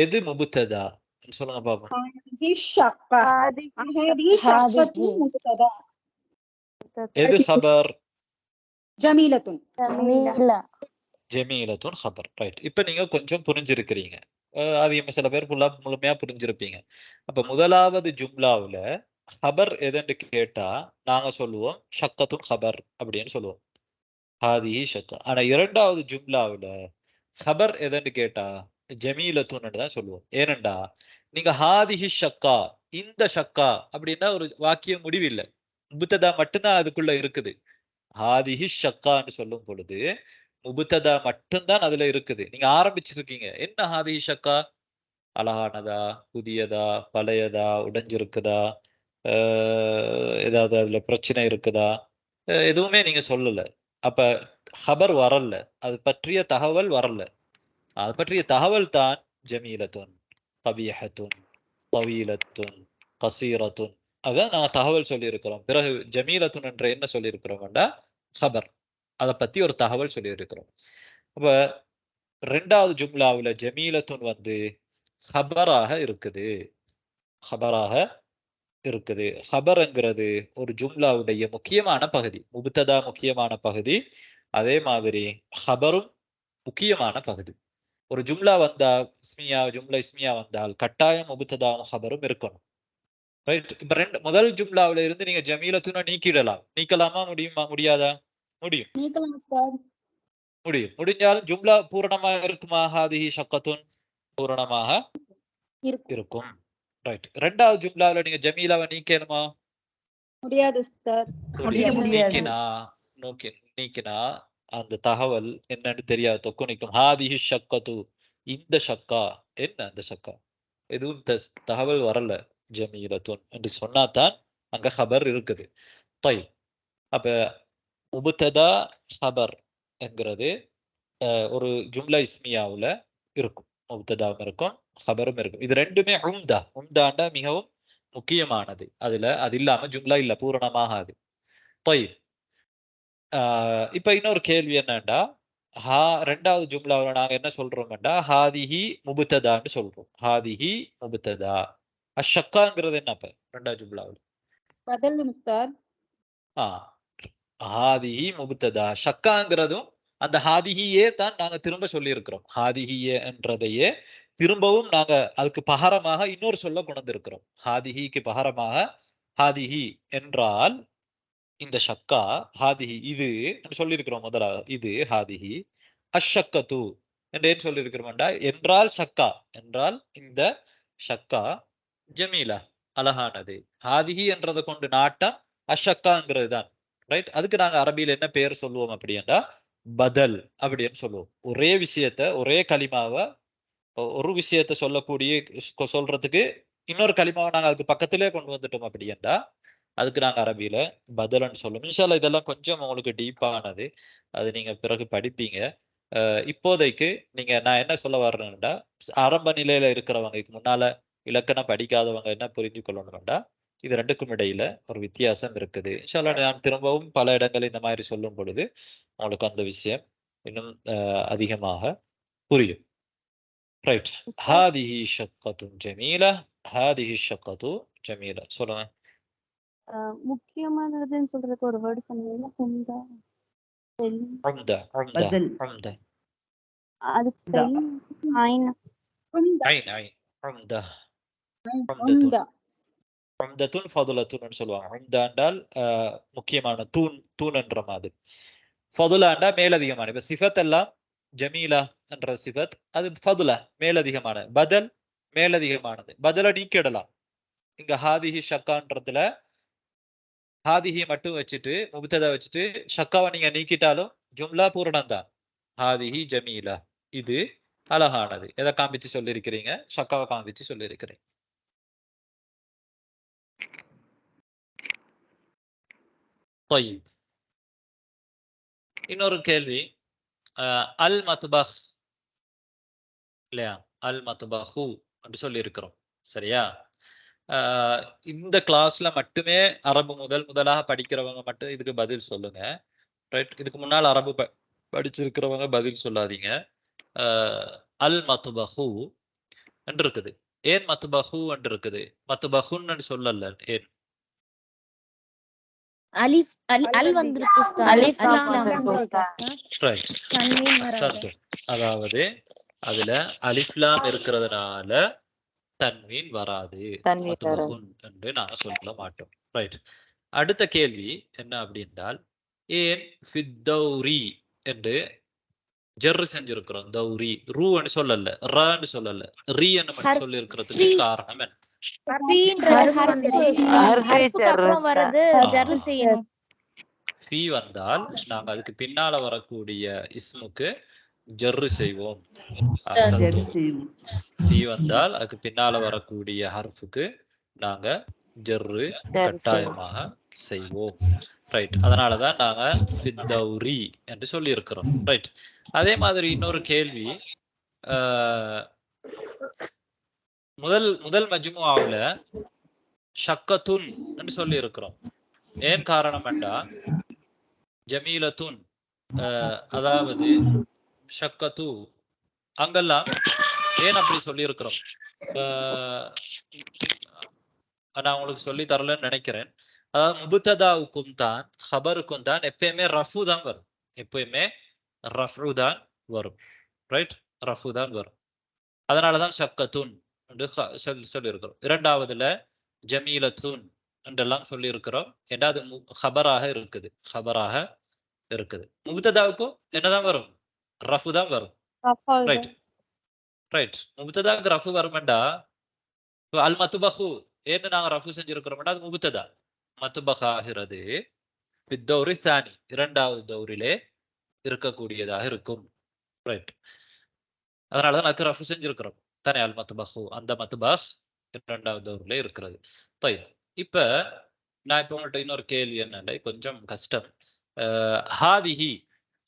எது முபுத்ததா சொல்லுங்க பாப்போம். எது ஹபர்? ஜமீலத்துன். ஜமீலத்துன் ஹபர், ரைட்? இப்ப நீங்க கொஞ்சம் புரிஞ்சிருக்கிறீங்க. அதிகமா சில பேர் முழுமையா புரிஞ்சிருப்பீங்க. அப்ப முதலாவது ஜும்லாவுல ஹபர் எதுன்னு கேட்டா நாங்க சொல்லுவோம் ஷக்கத்துன் ஹபர் அப்படின்னு சொல்லுவோம், ஹாதிஹி ஷக்கா. ஆனா இரண்டாவது ஜும்லாவுல ஹபர் எதுன்னு கேட்டா ஜமீலத்துன்னு தான் சொல்லுவோம். ஏனண்டா நீங்க ஹாதிஹி ஷக்கா, இந்த ஷக்கா அப்படின்னா ஒரு வாக்கியம் முடிவில்லை, முபுத்ததா மட்டும்தான் அதுக்குள்ள இருக்குது. ஹாதிஹி ஷக்கான்னு சொல்லும் பொழுது முபுத்ததா மட்டும்தான் அதுல இருக்குது. நீங்க ஆரம்பிச்சிருக்கீங்க. என்ன ஹாதிஹி ஷக்கா? அழகானதா, புதியதா, பழையதா, உடைஞ்சிருக்குதா, ஏதாவது அதுல பிரச்சனை இருக்குதா, எதுவுமே நீங்க சொல்லல. அப்ப ஹபர் வரல, அது பற்றிய தகவல் வரல. அது பற்றிய தகவல் தான் ஜமீலத்துன், கபீஹத்துன், தவீலத்துன், கசீரத்துன். அதான் நாங்க தகவல் சொல்லியிருக்கிறோம். பிறகு ஜமீலத்துன் என்ற என்ன சொல்லியிருக்கிறோம்டா ஹபர், அதை பத்தி ஒரு தகவல் சொல்லியிருக்கிறோம். அப்ப ரெண்டாவது ஜும்லாவுல ஜமீலத்துன் வந்து ஹபராக இருக்குது. ஹபராக இருக்குது. ஹபர்ங்கிறது ஒரு ஜும்லாவுடைய முக்கியமான பகுதி. முபுத்ததா முக்கியமான பகுதி, அதே மாதிரி ஹபரும் முக்கியமான பகுதி. ஒரு ஜும்லா வந்தா ஜும்லா இஸ்மியா வந்தால் கட்டாயம் முபுத்ததாவும் ஹபரும் இருக்கணும். ரைட். இப்ப முதல் ஜும்லாவில இருந்து நீங்க ஜமீலத்துன நீக்கிடலாம். நீக்கலாமா? முடியுமா? முடியாதா? முடியும். முடியும். முடிஞ்சாலும் ஜும்லா பூரணமாக இருக்குமா? ஹாதிஹி ஷக்கத்துன் பூரணமாக இருக்கும். ரைட். ரெண்டாவது ஜும்லாவில நீங்க ஜமீலாவை நீக்கணுமா? முடியாது உஸ்தாத். நீக்கினா அந்த தகவல் என்னன்னு தெரியாது, தொக்கு நிற்கும். ஹாதிஹி ஷக்கத்து, இந்த ஷக்கா என்ன, அந்த ஷக்கா எதுவும் தகவல் வரல. ஜமீலத்துன் என்று சொன்னாதான் அங்க ஹபர் இருக்குது. طيب, அப்ப முபுத்ததா ஹபர் என்கிறது ஒரு ஜும்லா இஸ்மியாவுல இருக்கும். முபுத்ததாவும் இருக்கும், ஹபரும் இருக்கும். இது ரெண்டுமே உம்தாண்டா மிகவும் முக்கியமானது. அது இல்லாம ஜும்லா இல்ல, பூரணமாகாது. طيب, இப்ப இன்னொரு கேள்வி என்னண்டா, ரெண்டாவது ஜும்லாவுல நாங்க என்ன சொல்றோம்டா ஹாதிஹி முபுத்ததான்னு சொல்றோம். ஹாதிஹி முபுத்ததா. அஷக்காங்கிறது என்ன? அப்ப ரெண்டாவது ஜும்லாவுல பதில் உஸ்தாத். ஹாதிஹி முபுத்ததா. ஷக்காங்கிறதும் அந்த ஹாதிஹியே தான் நாங்க திரும்ப சொல்லி இருக்கிறோம். ஹாதிஹியே என்றதையே திரும்பவும் நாங்க அதுக்கு பகரமாக இன்னொரு சொல்ல கொண்டிருக்கிறோம். ஹாதிஹிக்கு பகரமாக ஹாதிஹி என்றால் இந்த ஷக்கா, ஹாதிஹி இது சொல்லியிருக்கிறோம். முதலாக இது ஹாதிஹி அஷக்கத்து என்று ஏன் சொல்லியிருக்கிறோம்டா, என்றால் ஷக்கா என்றால் இந்த ஷக்கா ஜமீலா அழகானது. ஹாதிஹி என்றதை கொண்டு நாட்டம் அஷக்காங்கிறது தான். ரைட். அதுக்கு நாங்க அரபியில் என்ன பேர் சொல்லுவோம் அப்படின்னா பதல் அப்படின்னு சொல்லுவோம். ஒரே விஷயத்த, ஒரே கலிமாவை, ஒரு விஷயத்த சொல்றதுக்கு இன்னொரு கலிமாவை நாங்க அதுக்கு பக்கத்திலே கொண்டு வந்துட்டோம் அப்படின்னா அதுக்கு நாங்க அரபியில பதலன்னு சொல்லுவோம். இன்ஷால்லா இதெல்லாம் கொஞ்சம் உங்களுக்கு டீப்பானது, அது நீங்க பிறகு படிப்பீங்க. இப்போதைக்கு நான் என்ன சொல்ல வர்றேன்டா, ஆரம்ப நிலையில இருக்கிறவங்க, இதுக்கு முன்னால இலக்கணம் படிக்காதவங்க என்ன புரிஞ்சு கொள்ளணும்டா, இது ரெண்டுக்கும் இடையில ஒரு வித்தியாசம் இருக்குது. இன்ஷால்லா நான் திரும்பவும் பல இடங்களில் இந்த மாதிரி சொல்லும் பொழுது உங்களுக்கு அந்த விஷயம் இன்னும் அதிகமாக புரியும். ரைட். ஹாதிஹி ஷக்கத்துன் ஜமீலா, ஹாதிஹி ஷக்கத்து ஜமீலா. சொல்லுங்க. முக்கியமானதுன்னு சொல்றதுக்கு ஒரு வேர்டு சொன்னீங்க. Humtah, Humtah, Humtah, Humtah. அதுக்கு ஸ்பெல்லிங் ஐன். ஐன், ஐன். உம்தா, உம்தத்துன், உம்தத்துன் ஃபதுலத்துன்னு சொல்லுவாங்க. உம்தா என்றால் முக்கியமான, தூண் என்ற மாதிரி. ஃபதுலாண்டா மேலதிகமான. இப்ப சிஃபத் எல்லாம் ஜமீலா என்ற சிஃபத் அது ஃபதுலா மேலதிகமான, பதல் மேலதிகமானது. பதல நீக்கிடலாம். இங்க ஹாதிஹி ஷக்கான்றதுல ஹாதிஹி மட்டும் வச்சுட்டு முபுத்ததா வச்சுட்டு ஷக்காவை நீங்க நீக்கிட்டாலும் ஜும்லா பூரணம் தான். ஹாதிஹி ஜமீலா, இது அழகானது. எதை காமிச்சு சொல்லியிருக்கிறீங்க? ஷக்காவை காமிச்சு சொல்லியிருக்கிறீங்க. இன்னொரு கேள்வி, அல் மத்பஹ் இல்லையா, அல் மத்பஹு அப்படி சொல்லி இருக்கிறோம். சரியா? இந்த கிளாஸ்ல மட்டுமே அரபு முதலாக படிக்கிறவங்க மட்டும் இதுக்கு பதில் சொல்லுங்க. ரைட். இதுக்கு முன்னால் அரபு படிச்சிருக்கிறவங்க பதில் சொல்லாதீங்க. அல் மத்பஹு என்று இருக்குது. ஏன் மத்பஹு என்று இருக்குது? மத்பஹுன்னு சொல்லல. ஏன்? அலிஃப் அல் வந்திருக்கு உஸ்தாத். அதாவது அதுல அலிஃப்லாம் இருக்கிறதுனால தன்வீன் வராது, என்று நாங்க சொல்ல மாட்டோம். ரைட். அடுத்த கேள்வி என்ன அப்படின்றால், ஏன் ஃபித்தௌரி என்று ஜர் செஞ்சிருக்கிறோம்? தௌரி ரூன்னு சொல்லல, ரன்னு சொல்லல, ரீன்னு மட்டும் சொல்லி இருக்கிறதுக்கு காரணம் என்ன? அப்புறம் வரது ஜர் செய்யணும். ஃபீ வந்தால் நாங்க அதுக்கு பின்னால வரக்கூடிய இஸ்முக்கு ஜர்ரு செய்வோம். ஃபீ வந்தால் அதுக்கு பின்னால வரக்கூடிய ஹர்ஃபுக்கு நாங்க ஜர்ரு கட்டாயமாக செய்வோம். ரைட். அதனாலதான் நாங்க ஃபித்தௌரி என்று சொல்லி இருக்கிறோம். ரைட். அதே மாதிரி இன்னொரு கேள்வி, முதல் மஜ்முஆவுல ஷக்கத்துன் என்று சொல்லி இருக்கிறோம். ஏன் காரணம் என்றா ஜமீலத்துன் அதாவது ஷக்கத்து அங்கெல்லாம் ஏன் அப்படி சொல்லி இருக்கிறோம்? நான் உங்களுக்கு சொல்லி தரலன்னு நினைக்கிறேன். அதாவது முபுத்ததாவுக்கும் தான் ஹபருக்கும் தான் எப்பயுமே ரஃபு தான் வரும். எப்பயுமே ரஃபு தான் வரும். ரைட். ரஃபு தான் வரும். அதனாலதான் ஷக்கத்துன் என்று சொல்லி இருக்கிறோம். இரண்டாவதுல ஜமீலத்துன் என்றெல்லாம் சொல்லி இருக்கிறோம். ஏன்னா அது ஹபராக இருக்குது. ஹபராக இருக்குது. முபுத்ததாவுக்கும் என்னதான் வரும்? ரஃபு தான் வரும். ரைட். ரைட். முபுத்ததாவுக்கு ரஃபு வருமெண்டா அல் மத்துபஹு ஏன்னு நாங்க ரஃபு செஞ்சிருக்கிறோம்னா அது முபுத்ததா. மத்துபஹ் ஆகிறது பித்தௌரி தானி இரண்டாவது தௌரிலே இருக்கக்கூடியதாக இருக்கும். ரைட். அதனாலதான் நாக்கு ரஃபு செஞ்சிருக்கிறோம் தானே. அல் மத்துபஹு அந்த மத்துபஹ் இரண்டாவது தௌரிலே இருக்கிறது. இப்ப நான் இப்ப உங்கள்கிட்ட இன்னொரு கேள்வி என்னன்னா கொஞ்சம் கஷ்டம். ஹாதிஹி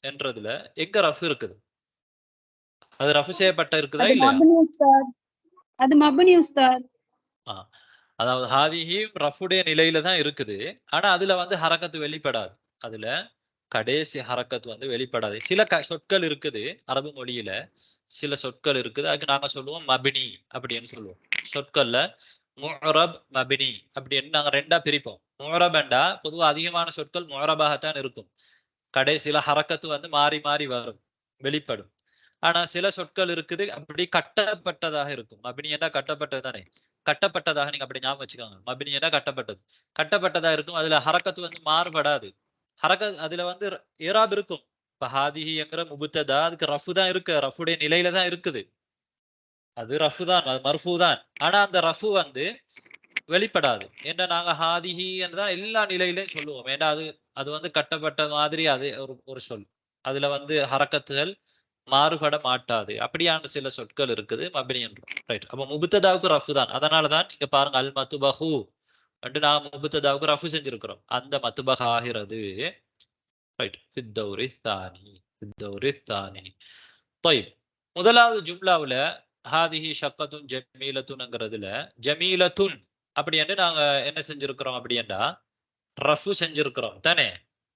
என்றதுல எங்க ரஃபு இருக்குது? அது ரஃபு செய்யப்பட்ட இருக்குதா இல்லையா? அது மப்னி உஸ்தாத். அதாவது ஹாதிஹி ரஃபுடைய நிலையில தான் இருக்குது. ஆனா அதுல வந்து ஹரக்கத்து வெளிப்படாது. அதுல கடைசி ஹரக்கத்து வந்து வெளிப்படாது. சில சொற்கள் இருக்குது அரபு மொழியில, சில சொற்கள் இருக்குது. அதுக்கு நாங்க சொல்லுவோம் மபினி அப்படின்னு சொல்லுவோம். சொற்கள்ல முஅரப் மபினி அப்படின்னு நாங்க ரெண்டா பிரிப்போம். முஅரப்ண்டா பொதுவா அதிகமான சொற்கள் முஅரபாகத்தான் இருக்கும். கடைசியில ஹரக்கத்து வந்து மாறி மாறி வரும், வெளிப்படும். ஆனா சில சொற்கள் இருக்குது அப்படி கட்டப்பட்டதாக இருக்கும். மபினி என்ன கட்டப்பட்டது தானே. கட்டப்பட்டதாக நீங்க அப்படி ஞாபகம் வச்சுக்கோங்க. மபினி என்ன கட்டப்பட்டதா இருக்கும். அதுல ஹரக்கத்து வந்து மாறுபடாது. அதுல வந்து இராப் இருக்கும். இப்ப ஹாதிஹிங்கிற முபுத்ததா அதுக்கு ரஃபு தான் இருக்கு. ரஃபுடைய நிலையில தான் இருக்குது. அது ரஃபு தான், அது மர்ஃபு தான். ஆனா அந்த ரஃபு வந்து வெளிப்படாது. ஏன்னா நாங்க ஹாதிஹி என்றுதான் எல்லா நிலையிலையும் சொல்லுவோம். ஏன்னா அது வந்து கட்டப்பட்ட மாதிரி அது ஒரு சொல். அதுல வந்து ஹரக்கத்துகள் மாறுபட மாட்டாது. அப்படியான சில சொற்கள் இருக்குது மபினி என்றும். ரைட். அப்ப முபுத்ததாவுக்கு ரஃபு தான். அதனாலதான் இங்க பாருங்க அல் மத்துபஹு என்று நாங்க முபுத்ததாவுக்கு ரஃபு செஞ்சிருக்கிறோம். அந்த மத்துபஹ் ஆகிறது ரைட் ஃபித்தௌரி தானி. ஃபித்தௌரி தானி. طيب முதலாவது ஜும்லாவுல ஹாதிஹி ஷக்கத்துன் ஜமீலத்துன்ங்கிறதுல ஜமீலத்துன் அப்படி என்று நாங்க என்ன செஞ்சிருக்கிறோம் அப்படின்னா ரஃபு செஞ்சிருக்கிறோம் தானே.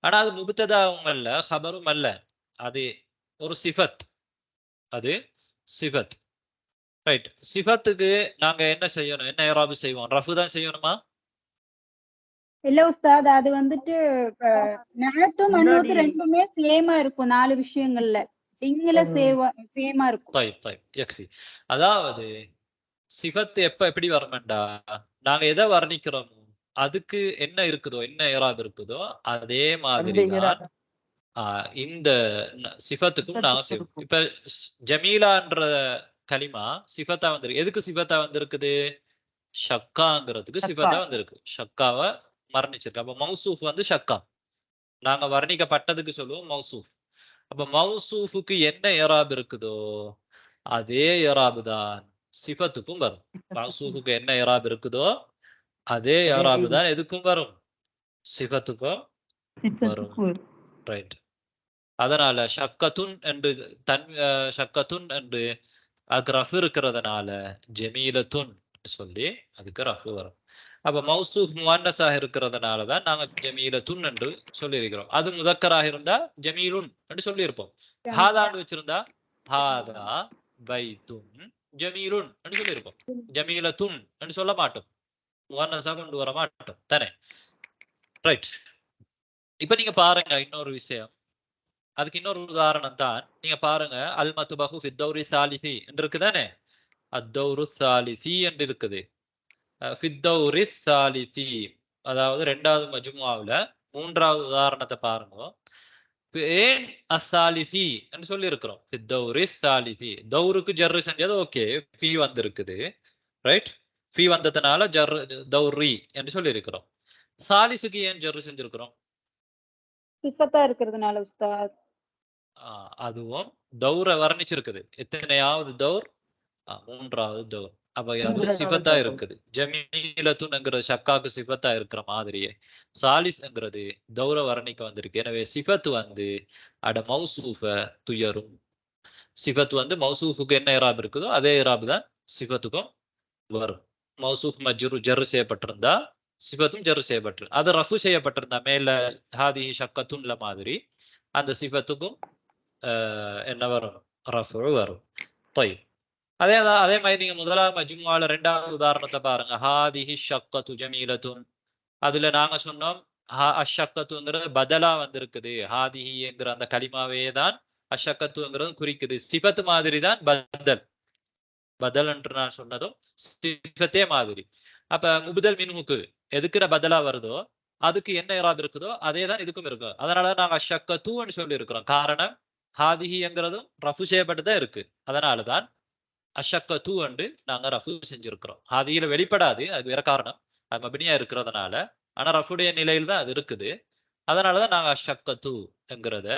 ஆனா அது முபுத்ததாவும் அல்ல, ஹபரும் அல்ல. அது ஒரு சிஃபத். அது சிஃபத். ரைட். சிஃபத்துக்கு நாங்க என்ன செய்யணும்? என்ன இராபு செய்வோம்? ரஃபு தான் செய்யணுமா? இல்ல உஸ்தாத், அது வந்துட்டு நஅத்தும் மனூத்து ரெண்டுமே சேமா இருக்கும். 4 விஷயங்கள்ல இங்கல சேமா இருக்கும். யக்ஃபி. அதாவது சிஃபத் எப்படி வருமெண்டா நாங்க எதை வர்ணிக்கிறோம் அதுக்கு என்ன இருக்குதோ, என்ன இராப் இருக்குதோ அதே மாதிரி தான் இந்த சிஃபத்துக்கும் நாங்க செய்வோம். இப்ப ஜமீலான்ற கலிமா சிஃபத்தா வந்திருக்கு. எதுக்கு சிஃபத்தா வந்திருக்குது? ஷக்காங்கிறதுக்கு சிஃபத்தா வந்திருக்கு. ஷக்காவை வர்ணிச்சிருக்கு. அப்ப மௌசூஃப் வந்து ஷக்கா. நாங்க வர்ணிக்கப்பட்டதுக்கு சொல்லுவோம் மௌசூஃப். அப்ப மௌசூஃபுக்கு என்ன இராப் இருக்குதோ அதே இராபு தான் சிஃபத்துக்கும் வரும். மௌசூஃபுக்கு என்ன இராப் இருக்குதோ அதே இராபு தான் எதுக்கும் வரும்? சிஃபத்துக்கும் வரும். ரைட். அதனால ஷக்கத்துன் என்று ஷக்கத்துன் என்று அதுக்கு ரஃபு இருக்கிறதுனால ஜமீலத்துன் சொல்லி அதுக்கு ரஃபு வரும். அப்ப மௌசூஃப் முவன்னஸாக இருக்கிறதுனாலதான் நாங்க ஜமீலத்துன் என்று சொல்லி இருக்கிறோம். அது முதக்கராக இருந்தா ஜமீலுன் என்று சொல்லி இருப்போம். ஹாதான்னு வச்சிருந்தா ஹாதா பைத்துன் ஜமீலுன் என்று சொல்லி இருப்போம். ஜமீலத்துன் என்று சொல்ல மாட்டோம். முவன்னஸா கொண்டு வர மாட்டோம் தானே. ரைட். இப்ப நீங்க பாருங்க இன்னொரு விஷயம். அதுக்கு இன்னொரு உதாரணம் தான். நீங்க பாருங்க அல் மத்துபஹு ஃபித்தௌரி சாலிசி என்று இருக்குதானே. அத்தௌரு சாலிசி என்று இருக்குது. ஃபித்தௌரி சாலிசி அதாவது 2வது மஜ்முஆவுல 3வது உதாரணத்தை பாருங்க. ஏன் அஸ்ஸாலிசி என்று சொல்லி இருக்கிறோம். ஃபித்தௌரி சாலிசி தௌருக்கு ஜர்ரு செஞ்சது ஓகே. ஃபீ வந்திருக்குது. ரைட். ஃபீ வந்ததுனால ஜர்ரு தௌரி என்று சொல்லி இருக்கிறோம். சாலிசுக்கு ஏன் ஜர்ரு செஞ்சிருக்கிறோம்? சிஃபத்தா இருக்கிறதுனால உஸ்தாத். அதுவும் தௌரை வர்ணிச்சிருக்குது. எத்தனையாவது தௌர்? மூன்றாவது தௌர். அப்ப அதுவும் சிஃபத்தா இருக்குது. ஜமீலத்துன்ங்கிற ஷக்காக்கு சிஃபத்தா இருக்கிற மாதிரியே சாலிஸ்ங்கிறது தௌர வர்ணிக்க வந்திருக்கு. எனவே சிஃபத்து வந்து அட மௌசூஃப துயரும். சிஃபத்து வந்து மௌசூஃபுக்கு என்ன இராப் இருக்குதோ அதே இராப் தான் சிஃபத்துக்கும் வரும். மௌசூஃப் மஜ்ரூ ஜர் செய்யப்பட்டிருந்தா சிஃபத்தும் ஜர் செய்யப்பட்டிருக்கு. அது ரஃபு செய்யப்பட்டிருந்தா மேல ஹாதி ஷக்கத்துன்ல மாதிரி அந்த சிஃபத்துக்கும் என்ன வரும்? ரஃபு வரும். طيب அதே மாதிரி நீங்க முதலாவது மஜ்முஆல ரெண்டாவது உதாரணத்தை பாருங்க. ஹாதிஹி ஷக்கத்து ஜமீலத்துன். அதுல நாங்க சொன்னோம் அஷக்கத்துங்கிறது பதலா வந்திருக்குது. ஹாதிஹிங்கிற அந்த கலிமாவே தான் அஷக்கத்துங்கிறது குறிக்குது. சிஃபத் மாதிரி தான் பதல் என்று நான் சொன்னதும் சிஃபத்தே மாதிரி. அப்ப முபுதல் மின்ஹுக்கு எதுக்குற பதலா வருதோ அதுக்கு என்ன இராப் இருக்குதோ அதே தான் இதுக்கும் இருக்கும். அதனால நாங்க அஷக்கத்துன்னு சொல்லி இருக்கிறோம். காரணம் ஹாதிஹிங்கிறதும் ரஃபு செய்யப்பட்டுதான் இருக்கு. அதனாலதான் அஷக்கத்து வந்து நாங்க ரஃபு செஞ்சிருக்கிறோம். ஹாதியில வெளிப்படாது, அது வேற காரணம். அது மபினியா இருக்கிறதுனால. ஆனா ரஃபுடைய நிலையில் தான் அது இருக்குது. அதனாலதான் நாங்க அஷக்கத்து என்கிறத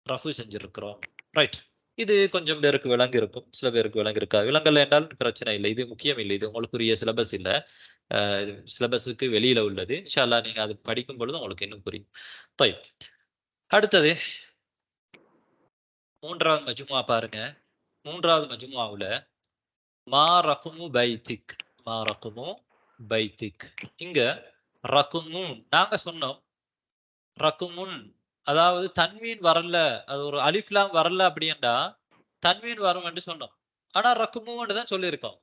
ரஃபு செஞ்சிருக்கிறோம். ரைட். இது கொஞ்சம் பேருக்கு விளங்கி இருக்கும், சில பேருக்கு விளங்கி இருக்கா. விலங்கல் என்றால் பிரச்சனை இல்லை, இது முக்கியம் இல்லை, இது உங்களுக்குரிய சிலபஸ் இல்லை, சிலபஸுக்கு வெளியில உள்ளது. இன்ஷா அல்லாஹ் நீங்க அது படிக்கும் பொழுது உங்களுக்கு இன்னும் புரியும். طيب அடுத்தது மூன்றாவது மஜ்முஆ பாருங்க. மூன்றாவது மஜ்முஆவுல மா ரகுமு பைத்திக், மா ரகுமு பைத்திக். இங்க ரகுமு நாங்க சொன்னோம் ரகுமுன், அதாவது தன்வீன் வரல, அது ஒரு அலிஃப்லாம் வரல அப்படின்னா தன்வீன் வரும் என்று சொன்னோம். ஆனா ரகுமுன்னு தான் சொல்லியிருக்கோம்.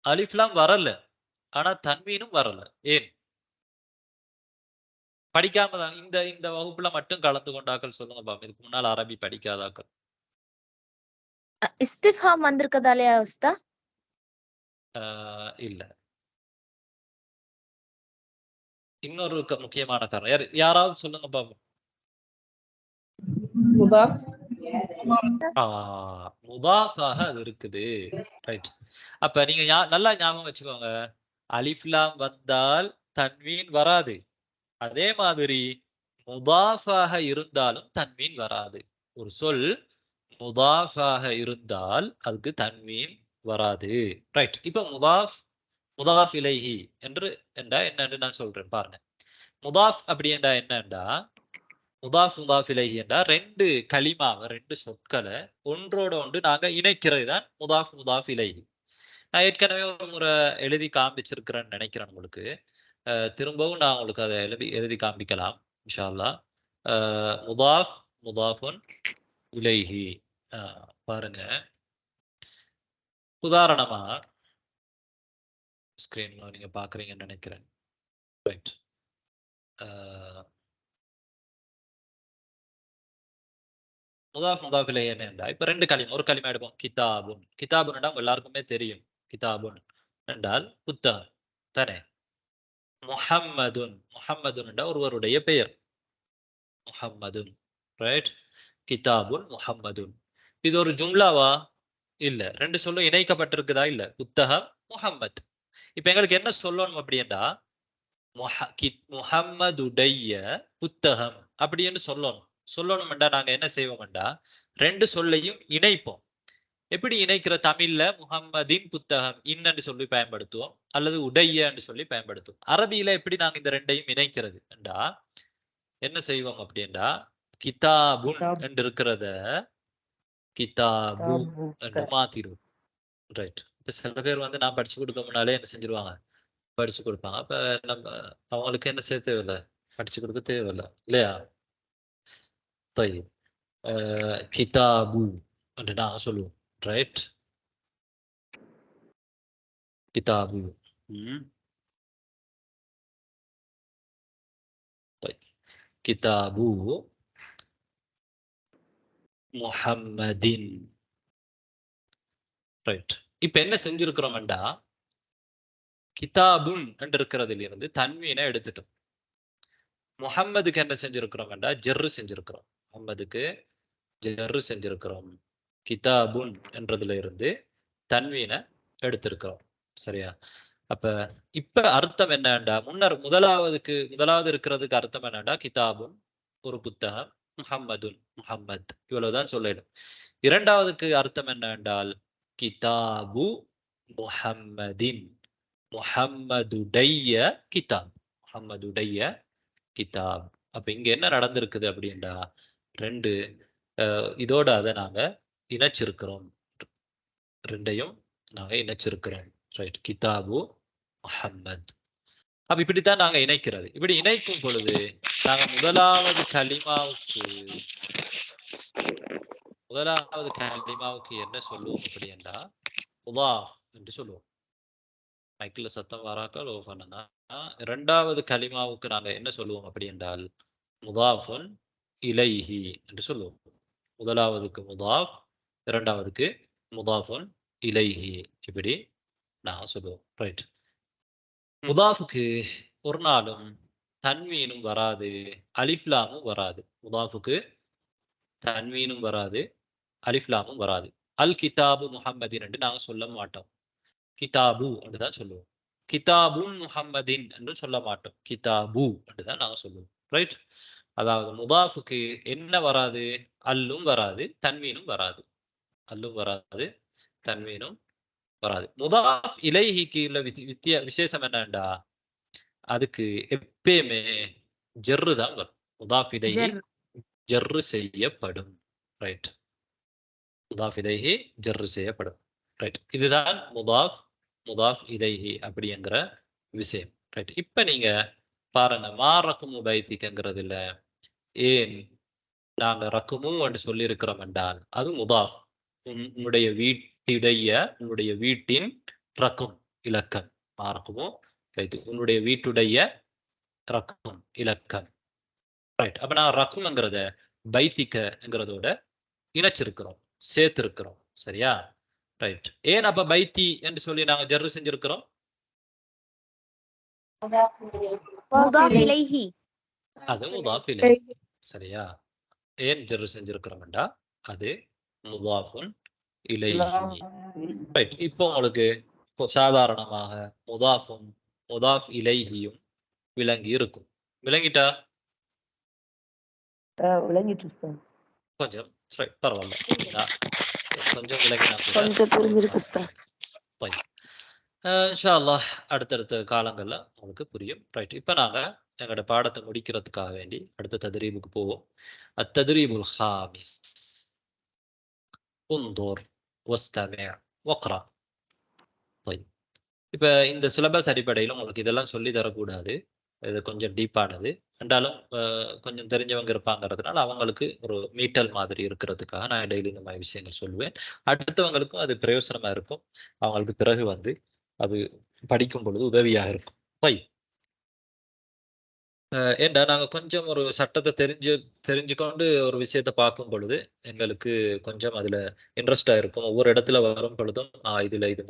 அலிஃப்லாம் வரல, ஆனா தன்வீனும் வரல. ஏன் படிக்காம தான் இந்த வகுப்புல மட்டும் கலந்து கொண்டாக்கள் சொல்லுங்க பாப்போம். இதுக்கு முன்னால் அரபி படிக்காதாக்கள். இஸ்திஃபாம் வந்திருக்கதாலயா உஸ்தா? இல்ல, இன்னொரு முக்கியமான காரணம். யாராவது சொல்லுங்க பாப்போம். முதாஃபாக அது இருக்குது. ரைட். அப்ப நீங்க நல்லா ஞாபகம் வச்சுக்கோங்க, அலிஃப்லாம் வந்தால் தன்வீன் வராது. அதே மாதிரி முதாஃபாக இருந்தாலும் தன்வீன் வராது. ஒரு சொல் முதாஃபாக இருந்தால் அதுக்கு தன்வீன் வராது. ரைட். இப்ப முதாஃப் இலைஹி என்றா என்னன்னு நான் சொல்றேன் பாருங்க. முதாஃப் அப்படி என்றா என்னண்டா, முதாஃப் இலைஹி என்றா ரெண்டு கலிமாவை, ரெண்டு சொற்களை ஒன்றோட ஒன்று நாங்க இணைக்கிறது தான் முதாஃப் இலைஹி. நான் ஏற்கனவே ஒரு முறை எழுதி காண்பிச்சிருக்கிறேன்னு நினைக்கிறேன் உங்களுக்கு. திரும்பவும் நான் உங்களுக்கு அதை எழுதி காண்பிக்கலாம் இன்ஷா அல்லாஹ். முதாஃபுன் இலைஹி பாருங்க. உதாரணமா ஸ்கிரீன்ல நீங்க பாக்குறீங்கன்னு நினைக்கிறேன். ரைட். முதாஃப் இலைஹி என்னண்டா, இப்ப ரெண்டு கலிமா, ஒரு கலிமா எடுப்போம். கிதாபுன். கிதாபுன்டா உங்க எல்லாருக்குமே தெரியும். கிதாபுன் என்றால் புத்தகம் தானே. முஹம்மதுன் ஒருவருடைய பெயர் முஹம்மதுன். ரைட். கிதாபுன் முஹம்மதுன். இது ஒரு ஜும்லாவா? இல்ல. ரெண்டு சொல்லும் இணைக்கப்பட்டிருக்குதா? இல்ல. புத்தகம் முஹம்மத். இப்ப எங்களுக்கு என்ன சொல்லணும் அப்படின்னா, முஹம்மதுடைய புத்தகம் அப்படின்னு சொல்லணும்டா நாங்க என்ன செய்வோம்டா, ரெண்டு சொல்லையும் இணைப்போம். எப்படி இணைக்கிற? தமிழ்ல முஹம்மதின் புத்தகம் இன்னன்னு சொல்லி பயன்படுத்துவோம், அல்லது உடைய சொல்லி பயன்படுத்துவோம். அரபியில எப்படி நாங்க இந்த ரெண்டையும் இணைக்கிறது என்றா என்ன செய்வோம் அப்படின்னா, கிதாபுன் என்று இருக்கிறத கிதாபு என்று மாத்திடுவோம். ரைட். இப்ப சில பேர் வந்து நான் படிச்சு கொடுக்க முன்னாலே என்ன செஞ்சிருவாங்க, படிச்சு கொடுப்பாங்க. அப்ப நம்ம அவங்களுக்கு என்ன செய்ய தேவையில்லை, படிச்சு கொடுக்க தேவையில்லை இல்லையா? கிதாபு என்று நான் சொல்லுவோம். ரைட். கிதாபு. கிதாபு முஹம்மதின். ரைட். இப்ப என்ன செஞ்சிருக்கிறோம்டா, கிதாபுன் என்று இருக்கிறதுல இருந்து தன்வீனை எடுத்துட்டோம். முஹம்மதுக்கு என்ன செஞ்சிருக்கிறோம்டா, ஜர்ரு செஞ்சிருக்கிறோம். முஹம்மதுக்கு ஜர்ரு செஞ்சிருக்கிறோம். கிதாபுன் என்றதுல இருந்து தன்வீனை எடுத்திருக்கிறோம். சரியா? அப்ப இப்ப அர்த்தம் என்னண்டா, முதலாவது இருக்கிறதுக்கு அர்த்தம் என்னண்டா, கிதாபுன் ஒரு புத்தகம், முஹம்மதுன் முஹம்மத், இவ்வளவுதான் சொல்லணும். இரண்டாவதுக்கு அர்த்தம் என்ன என்றால் கிதாபு முஹம்மதின், முஹம்மதுடைய கிதாப், முஹம்மதுடைய கிதாப். அப்ப இங்க என்ன நடந்திருக்குது அப்படின்னா ரெண்டு இதோட அதை நாங்க இணைச்சிருக்கிறோம், ரெண்டையும் நாங்க இணைச்சிருக்கிறோம். ரைட், கிதாபு முஹம்மத். அப்ப இப்படித்தான் நாங்க இணைக்கிறது. இப்படி இணைக்கும் பொழுது நாங்க முதலாவது கலிமாவுக்கு என்ன சொல்லுவோம் அப்படி என்றா முதாஃப் என்று சொல்லுவோம். மைக்கில் சத்தம் வராக்கள் ஓ பண்ணனா. இரண்டாவது கலிமாவுக்கு நாங்க என்ன சொல்லுவோம் அப்படி என்றால் முதாஃபுன் இலைஹி என்று சொல்லுவோம். முதலாவதுக்கு முதாஃப், இரண்டாவதுக்கு முதாஃபுன் இலைஹி, இப்படி நான் சொல்லுவோம். ரைட், முதாஃபுக்கு ஒரு நாளும் தன்வீனும் வராது, அலிஃப்லாமும் வராது. முதாஃபுக்கு தன்வீனும் வராது, அலிஃப்லாமும் வராது. அல் கிதாபு முஹம்மதின் என்று நாங்க சொல்ல மாட்டோம், கிதாபு என்றுதான் சொல்லுவோம். கிதாபுன் முஹம்மதின் என்று சொல்ல மாட்டோம், கிதாபு என்றுதான் நாங்க சொல்லுவோம். ரைட், அதாவது முதாஃபுக்கு என்ன வராது, அல்லும் வராது, தன்வீனும் வராது, அல்லும் வராது, தன்வீனும் வராது. முதாஃப் இலைஹிக்கு உள்ள விசேஷம் என்னண்டா அதுக்கு எப்பயுமே ஜர்ரு தான் வரும். முதாஃப் இலைஹி ஜர்ரு செய்யப்படும். ரைட், முதாஃப் இலைஹி ஜர்ரு செய்யப்படும். ரைட், இதுதான் முதாஃப் இலைஹி அப்படிங்கிற விஷயம். ரைட், இப்ப நீங்க பாருங்க, மா ரக்குமு பைத்திக்கிறது இல்ல, ஏன் நாங்க ரக்குமு என்று சொல்லி இருக்கிறோம் என்றால் அது முதாஃப், உன்னுடைய வீட்டின் ரக்கும் இலக்கம். மா ரக்குமு பைத்தி, உன்னுடைய வீட்டுடைய ரக்கும் இலக்கம். ரைட், அப்ப நான் ரக்கும்ங்கிறத பைத்திக்கங்கிறதோட இணைச்சிருக்கிறோம், சேர்த்திருக்கிறோம். சரியா? ரைட், ஏன் அப்ப பைத்தி என்று சொல்லி நாங்க ஜர்ரு செஞ்சிருக்கிறோம்? முதாஃப் இலைஹி, அது முதாஃப் இலைஹி. சரியா? ஏன் ஜர்ரு செஞ்சிருக்கிறோம்டா அது முதாஃபுன் இலைஹி. ரைட், இப்போ உங்களுக்கு சாதாரணமாக முதாஃபும் முதாஃப் இலைஹியும் விளங்கி இருக்கும். விளங்கிட்டா? விளங்கிட்டு சார். கொஞ்சம் பரவாயில்ல, கொஞ்சம் விளங்கினா கொஞ்சம் புரிஞ்சிருக்கு உஸ்தாத். இன்ஷா அல்லாஹ் அடுத்தடுத்த காலங்கள்ல உங்களுக்கு புரியும். ரைட், இப்ப நாங்க எங்களோட பாடத்தை முடிக்கிறதுக்காக வேண்டி அடுத்த தத்ரீபுக்கு போவோம். அத்தத்ரீபுல் ஹாமிஸ், உன்துர் வஸ்தமி' வக்ரா. இப்ப இந்த சிலபஸ் அடிப்படையில் உங்களுக்கு இதெல்லாம் சொல்லி தரக்கூடாது, இது கொஞ்சம் டீப்பானது. என்றாலும் கொஞ்சம் தெரிஞ்சவங்க இருப்பாங்கிறதுனால அவங்களுக்கு ஒரு மீட்டல் மாதிரி இருக்கிறதுக்காக நான் டெய்லி இந்த மாதிரி விஷயங்கள் சொல்லுவேன். அடுத்தவங்களுக்கும் அது பிரயோசனமா இருக்கும், அவங்களுக்கு பிறகு வந்து அது படிக்கும் பொழுது உதவியாக இருக்கும். ஏண்டா நாங்க கொஞ்சம் ஒரு சட்டத்தை தெரிஞ்சுக்கொண்டு ஒரு விஷயத்த பார்க்கும் பொழுது எங்களுக்கு கொஞ்சம் அதுல இன்ட்ரெஸ்டா இருக்கும். ஒவ்வொரு இடத்துல வரும் பொழுதும் இதுல இது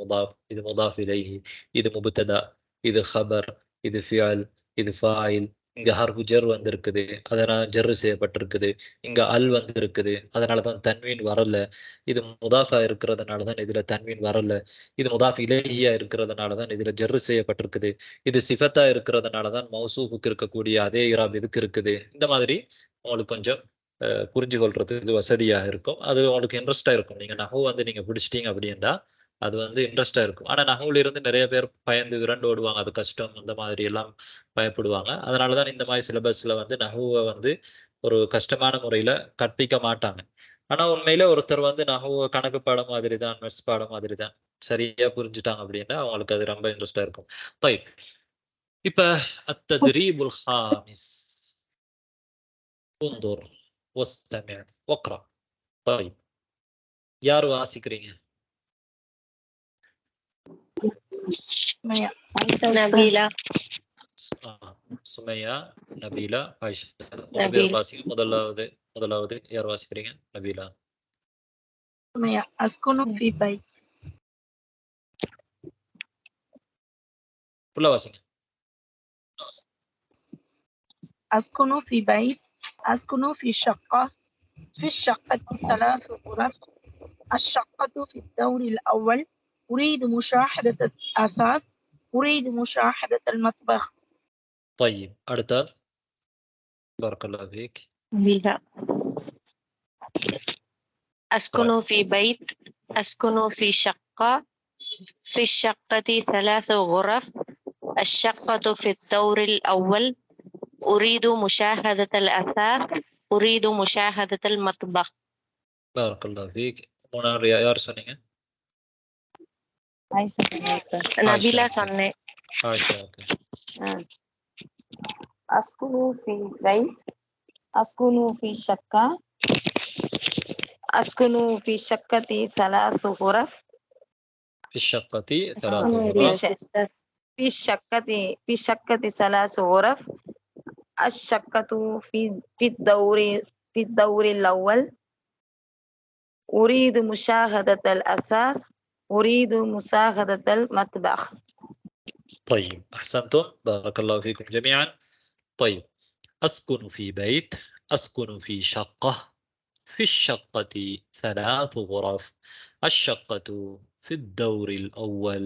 முதாஃப் இலைஹி, இது முப்ததா, இது ஹபர், இது ஃபியல், இது ஃபாயில், இங்க ஹர்ஃபு ஜர் வந்திருக்குது, அதனால ஜர்ரு செய்யப்பட்டிருக்குது, இங்க அல் வந்திருக்குது, அதனாலதான் தன்வீன் வரல, இது முதாஃபா இருக்கிறதுனாலதான் இதுல தன்வீன் வரல, இது முதாஃப் இலைஹியா இருக்கிறதுனாலதான் இதுல ஜர்ரு செய்யப்பட்டிருக்குது, இது சிஃபத்தா இருக்கிறதுனாலதான் மௌசூஃபுக்கு இருக்கக்கூடிய அதே இராப் இதுக்கு இருக்குது. இந்த மாதிரி உங்களுக்கு கொஞ்சம் புரிஞ்சு கொள்றதுக்கு வசதியாக இருக்கும். அது உங்களுக்கு இன்ட்ரெஸ்டா இருக்கும். நீங்க நஹு வந்து நீங்க பிடிச்சிட்டீங்க அப்படின்னா அது வந்து இன்ட்ரெஸ்டா இருக்கும். ஆனா நஹுல இருந்து நிறைய பேர் பயந்து விரண்டு ஓடுவாங்க, அது கஷ்டம், அந்த மாதிரி எல்லாம் பயப்படுவாங்க. அதனாலதான் இந்த மாதிரி சிலபஸ்ல வந்து நஹுவை வந்து ஒரு கஷ்டமான முறையில கற்பிக்க மாட்டாங்க. ஆனா உண்மையில ஒருத்தர் வந்து நஹுவை கணக்கு பாடம் மாதிரி தான், மெட்ஸ் பாடம் மாதிரி தான் சரியா புரிஞ்சுட்டாங்க அப்படின்னா அவங்களுக்கு அது ரொம்ப இன்ட்ரெஸ்டா இருக்கும். இப்ப அத்தத்ரீபுல் ஹாமிஸ், உன்துர் வஸ்தமி' வக்ரா. யார் வாசிக்கிறீங்க? நபீலா, சுமையா, நபீலா, ஆயிஷா. மூணு பேர் வாசிங்க. முதலாவது யார் வாசிக்கிறீங்க? நபீலா. சுமையா. அஸ்குனு ஃபீ பைத். ஃபுல்லா வாசிங்க. أسكن في بيت، أسكن في شقة، في الشقة 3 غرف، الشقة في الدور الأول، أريد مشاهدة الأثاث، أريد مشاهدة المطبخ. طيب அடுத்த. بارك الله فيك. نبيلة. أسكن في بيت، أسكن في شقة، في الشقة 3 غرف، الشقة في الدور الأول، أريد مشاهدة الأثاث، أريد مشاهدة المطبخ. بارك الله فيك. மூணாவது யார் சொன்னீங்க? ஆயிஷா சொன்னேன் உஸ்தாத். நபிலா ஆயிஷா. சொன்னேன். ஆயிஷா, ஓகே. أسكن في بيت، أسكن في شقة، أسكن في شقة 3 غرف، في الشقة 3 في غرف. في شقة 3 غرف، الشقة في الدور الأول، أريد مشاهدة الأثاث، أريد مشاهدة المطبخ. طيب أحسنتم، بارك الله فيكم جميعا. طيب أسكن في بيت، أسكن في شقة، في الشقة 3 غرف، الشقة في الدور الأول،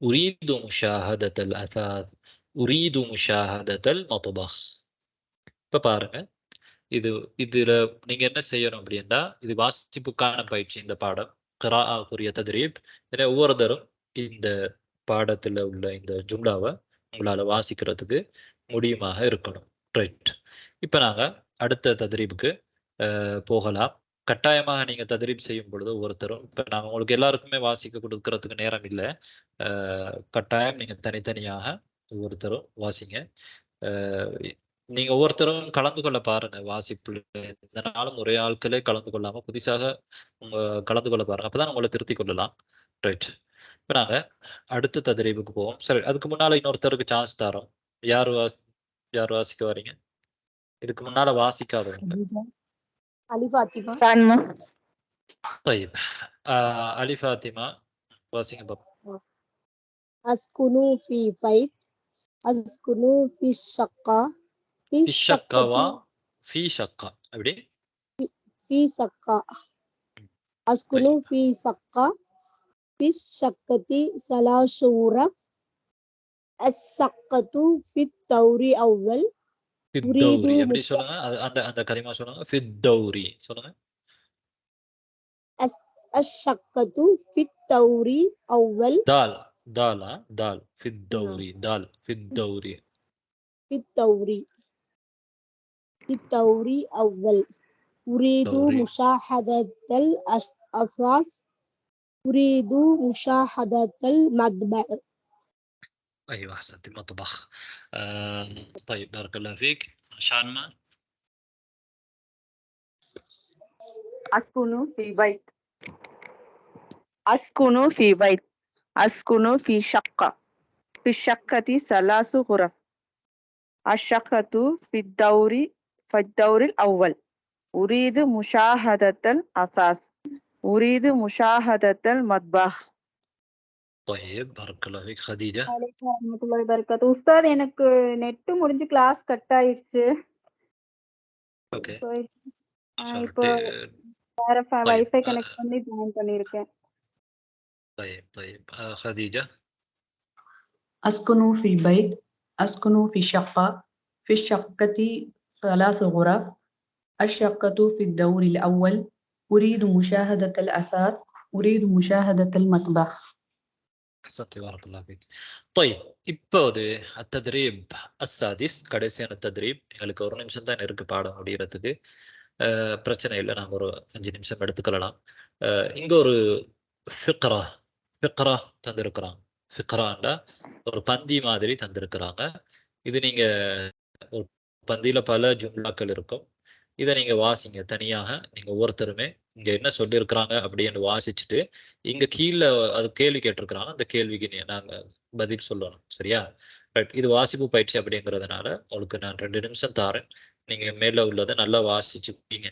أريد مشاهدة الأثاث، أريد مشاهدة المطبخ. இப்போ பாருங்க, இதுல நீங்க என்ன செய்யணும் அப்படின்னா, இது வாசிப்புக்கான பயிற்சி. இந்த பாடம் கிராஅக்குரிய தத்ரீப். எனவே ஒவ்வொருத்தரும் இந்த பாடத்துல உள்ள இந்த ஜும்லாவை உங்களால வாசிக்கிறதுக்கு முடியுமாக இருக்கணும். ரைட். இப்ப நாங்க அடுத்த தத்ரீபுக்கு போகலாம். கட்டாயமாக நீங்க தத்ரீப் செய்யும் பொழுது ஒவ்வொருத்தரும், இப்ப நாங்க உங்களுக்கு எல்லாருக்குமே வாசிக்க கொடுக்கறதுக்கு நேரம் இல்லை. கட்டாயம் நீங்க தனித்தனியாக ஒவ்வொருத்தரும் வாசிங்க. நீங்க ஒவ்வொருத்தரும் கலந்து கொள்ள பாருங்க வாசிப்புல. எந்த நாளும் ஒரே ஆட்களே கலந்து கொள்ளாம புதுசாக உங்க கலந்து கொள்ள பாருங்க. அப்பதான் உங்களை திருத்திக் கொள்ளலாம். ரைட். இப்ப நாங்க அடுத்த தத்ரீபுக்கு போவோம். சரி, அதுக்கு முன்னால இன்னொருத்தருக்கு சான்ஸ் தரோம். யார் வாசிக்க வரீங்க? இதுக்கு முன்னால வாசிக்காதவங்க. அலி ஃபாத்திமா. طيب அலி ஃபாத்திமா வாசிங்க பாப்போம். அஸ்குனு ஃபி பைத், அஸ்குனு ஃபி ஷக்கா, ஃபி ஷக்கா, ஃபி ஷக்கா. அப்படி ஃபி ஷக்கா, அஸ்குனு ஃபி ஷக்கா, ஃபி ஷக்கதி 3 غرف، الشقة في الدور الأول، أريد எப்படி சொல்லுங்க? அந்த கலிமா சொல்லுங்க. في الدور சொல்லுங்க. الشقة في الدور الأول. دال في الدور. دال في الدور. في الدور الأول، أريد مشاهدة الأثاث، أريد مشاهدة المطبخ. أيوة أحسنت، المطبخ. طيب بارك الله فيك. شانما. أسكن في بيت، أسكن في بيت، أسكن في شقة، في الشقة 3 غرف، الشقة في الدور الأول، أريد مشاهدة الأثاث، أريد مشاهدة المطبخ. طيب بارك الله فيك. خديجة. வலைக்கும் வரஹ்மத்துல்லாஹி வபரகாத்துஹு. உஸ்தாத், எனக்கு நெட் முடிஞ்சு கிளாஸ் கட் ஆயிடுச்சு. ஓகே. இப்போ வேற வைஃபை கனெக்ட் பண்ணி ஜாயின் பண்ணிருக்கேன். طيب خديجة. أسكن في بيت، أسكن في شقة، في الشقة 3 غرف، الشقة في الدور الأول، أريد مشاهدة الأثاث، أريد مشاهدة المطبخ. أحسنت، بارك الله فيك. طيب இப்போது التدريب السادس، கடைசியான தத்ரீப். எங்களுக்கு ஒரு நிமிஷம் தான் இருக்கு பாடம் முடியறதுக்கு. பிரச்சனை இல்லை, நாங்கள் ஒரு 5 நிமிஷம் எடுத்துக்கலாம். இங்க ஒரு ஃபிக்ரா தந்திருக்கிறாங்க. ஃபிக்ராண்டா ஒரு பந்தி மாதிரி தந்திருக்கிறாங்க. இது நீங்க ஒரு பந்தியில பல ஜும்லாக்கள் இருக்கும். இதை நீங்க வாசிங்க தனியாக. நீங்க ஒவ்வொருத்தருமே இங்க என்ன சொல்லியிருக்கிறாங்க அப்படின்னு வாசிச்சுட்டு, இங்க கீழே அது கேள்வி கேட்டிருக்கிறாங்க, அந்த கேள்விக்கு நாங்க பதில் சொல்லணும். சரியா? ரைட். இது வாசிப்பு பயிற்சி அப்படிங்கிறதுனால உங்களுக்கு நான் 2 நிமிஷம் தாரேன். நீங்க மேல உள்ளதை நல்லா வாசிச்சுப்பீங்க.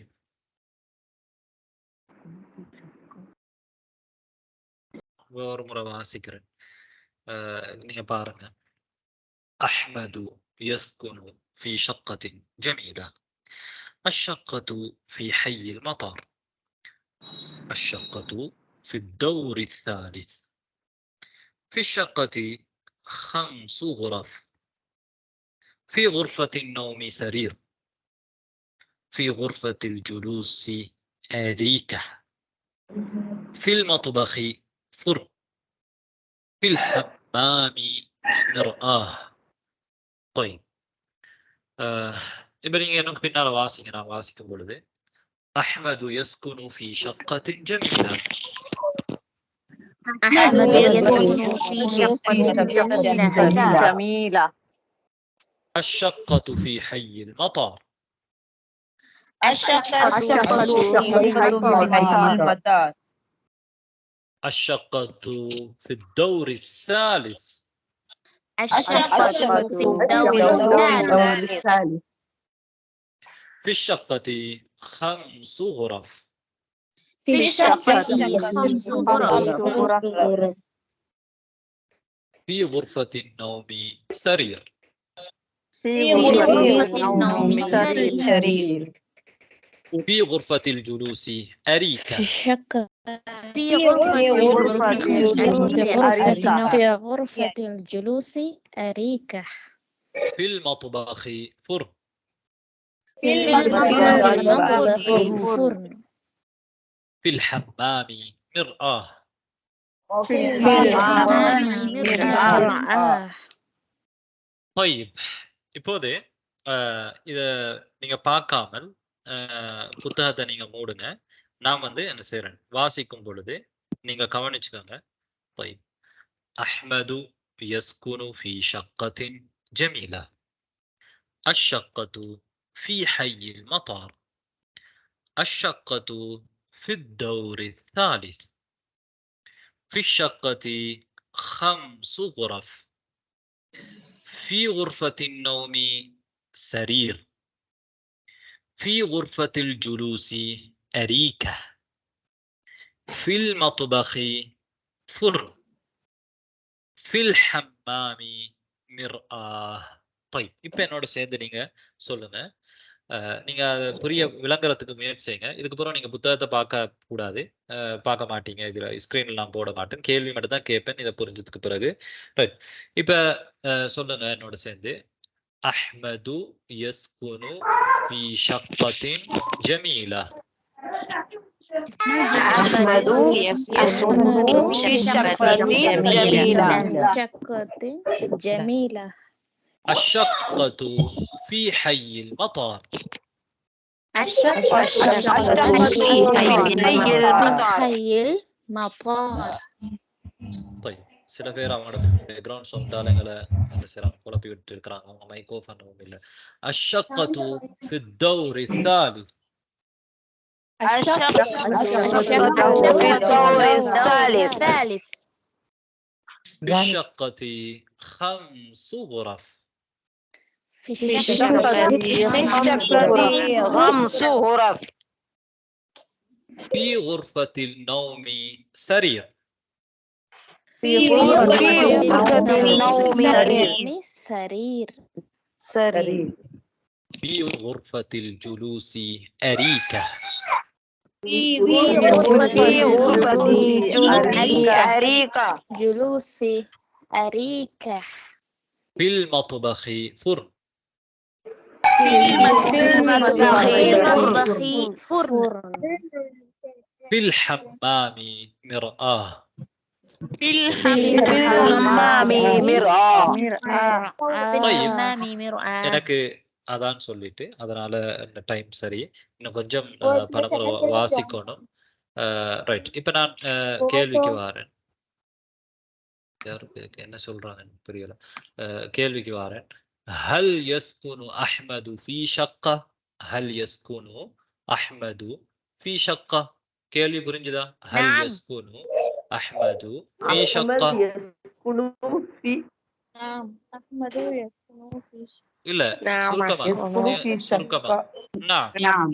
ஒரு முறை வாசிக்கிறேன், நீங்க பாருங்க. அஹ்மது யஸ்குனு في شقة جميلة، الشقة في حي المطار، الشقة في الدور الثالث، في الشقة 5 غرف، في غرفة النوم سرير، في غرفة الجلوس أريكة. في المطبخ فرن. في الحمام مرآة. طيب இப்ப நீங்க எனக்கு பின்னால வாசிங்க. நான் வாசிக்கும் பொழுது أحمد يسكن في شقة جميلة. أحمد يسكن في شقة جميلة. جميلة. الشقة في حي المطار. الشقة المطار. الشقة في الدور الثالث. الشقة في الدور الثالث. في الشقة 5 غرف. في الشقة 5 غرف. في غرفة النوم سرير. في غرفة النوم سرير. في غرفة الجلوس أريكة. في غرفة الجلوس أريكة. في المطبخ فرن. في المطبخ فرن. في الحمام مرآة. في الحمام مرآة. طيب இப்போது இத நீங்க பார்க்காமல் புத்தகத்தை நீங்க மூடுங்க. நான் என்ன செய்றேன், வாசிக்கும் பொழுது நீங்க கவனிச்சுக்கோங்க. طيب أحمد يسكن في شقة جميلة. الشقة في حي المطار. الشقة في الدور الثالث. في الشقة 5 غرف. في غرفة النوم سرير. في غرفة الجلوس أريكة. في المطبخ فرن. في الحمام مرآة. طيب இப்போ என்னோட சேர்ந்து நீங்க சொல்லுங்க. நீங்க புரிய விளங்குறதுக்கு முயற்சி செய்யுங்க. இதுக்கப்புறம் நீங்க புத்தகத்தை பார்க்க கூடாது, பார்க்க மாட்டீங்க. இதுல ஸ்கிரீன்ல நான் போட மாட்டேன், கேள்வி மட்டும் தான் கேட்பேன் இதை புரிஞ்சதுக்கு பிறகு. ரைட், இப்ப சொல்லுங்க என்னோட சேர்ந்து. அஹ்மது யஸ்குனு ஃபீ ஷக்கத்தின் ஜமீலா. أحمد يسكن في شقة جميلة. الشقة في حي المطار. الشقة في حي المطار. طيب சில பேர் அவங்களோட பேக்ரவுண்ட் சவுண்டால எங்களை என்ன செய்றாங்க, குழப்பி விட்டு இருக்கிறாங்க. அவங்க மைக் ஆஃப் பண்ணவும் இல்லை. الشقة في الدور الثالث. الشقة في الدور الثالث. في الشقة 5 غرف. في الشقة 5 غرف. في غرفة النوم سرير. في غرفة النوم سرير. في غرفة الجلوس أريكة. في غرفة الجلوس أريكة. في المطبخ فرن. في المطبخ فرن. في الحمام مرآة. في الحمام مرآة. طيب எனக்கு அதான் சொல்லிட்டு அதனால இந்த டைம் சரி, இன்னும் கொஞ்சம் பலமுறை வாசிக்கணும். ரைட், இப்ப நான் கேள்விக்கு வரேன். என்ன சொல்றாங்கன்னு புரியல. கேள்விக்கு வரேன். هل يسكن أحمد في شقة؟ هل يسكن أحمد في شقة؟ கேள்வி புரிஞ்சுதா? هل يسكن أحمد في شقة؟ نعم أحمد يسكن في இல்ல சுருக்கமா نعم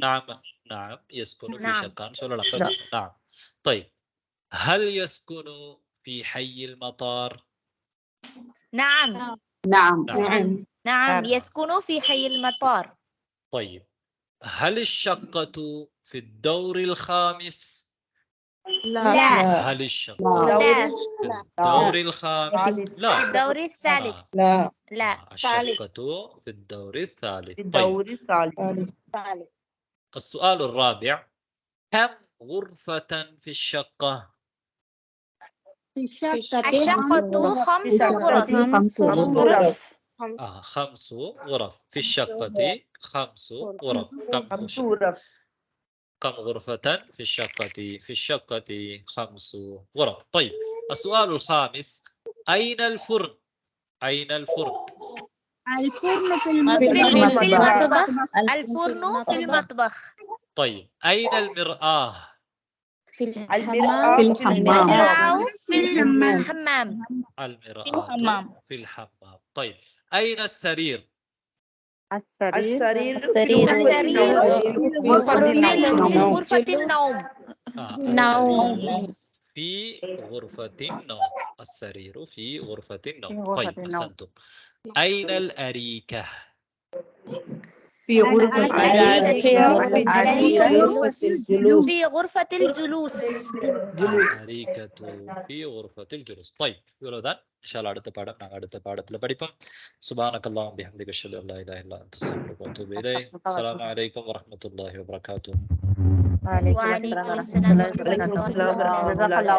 نعم نعم يسكن في شقة சொல்லலாம். نعم. طيب هل يسكن في حي المطار؟ نعم يسكن في حي المطار. طيب هل الشقة في الدور الخامس؟ لا. هل الشقة في الدور الخامس؟ لا. في الدور الثالث. لا. الشقة في الدور الثالث. طيب السؤال الرابع كم غرفة في الشقة؟ في الشقة الشقة 5 غرف. 5 غرف. 5 غرف في الشقة 5 غرف. كم غرفة في الشقة؟ في الشقة 5 غرف. طيب السؤال الخامس أين الفرن؟ أين الفرن؟ الفرن في المطبخ. الفرن في المطبخ. طيب أين المرآة؟ في في الحمام. المرآة في الحمام. المرآة في الحمام. طيب أين السرير؟ السرير السرير في غرفة النوم. غرفة النوم. السرير في غرفة النوم. السرير في غرفة النوم. طيب أحسنتم. أين الأريكة؟ في غرفة في غرفة الجلوس. الأريكة في غرفة الجلوس. طيب இவ்வளவுதான். இன்ஷால்லா அடுத்த பாடம் நாங்க அடுத்த பாடத்துல படிப்போம். சுப்ஹானக்கல்லாஹு பிஹம்திக அஷ்ஹது அல்லா இலாஹா இல்லா அன்த அஸ்தக்ஃபிருக வ அத்தூபு இலைக். அஸ்ஸலாமு அலைக்கும் வ ரஹ்மத்துல்லாஹி வ பரகாத்துஹு. وعليكم السلام ورحمة الله وبركاته.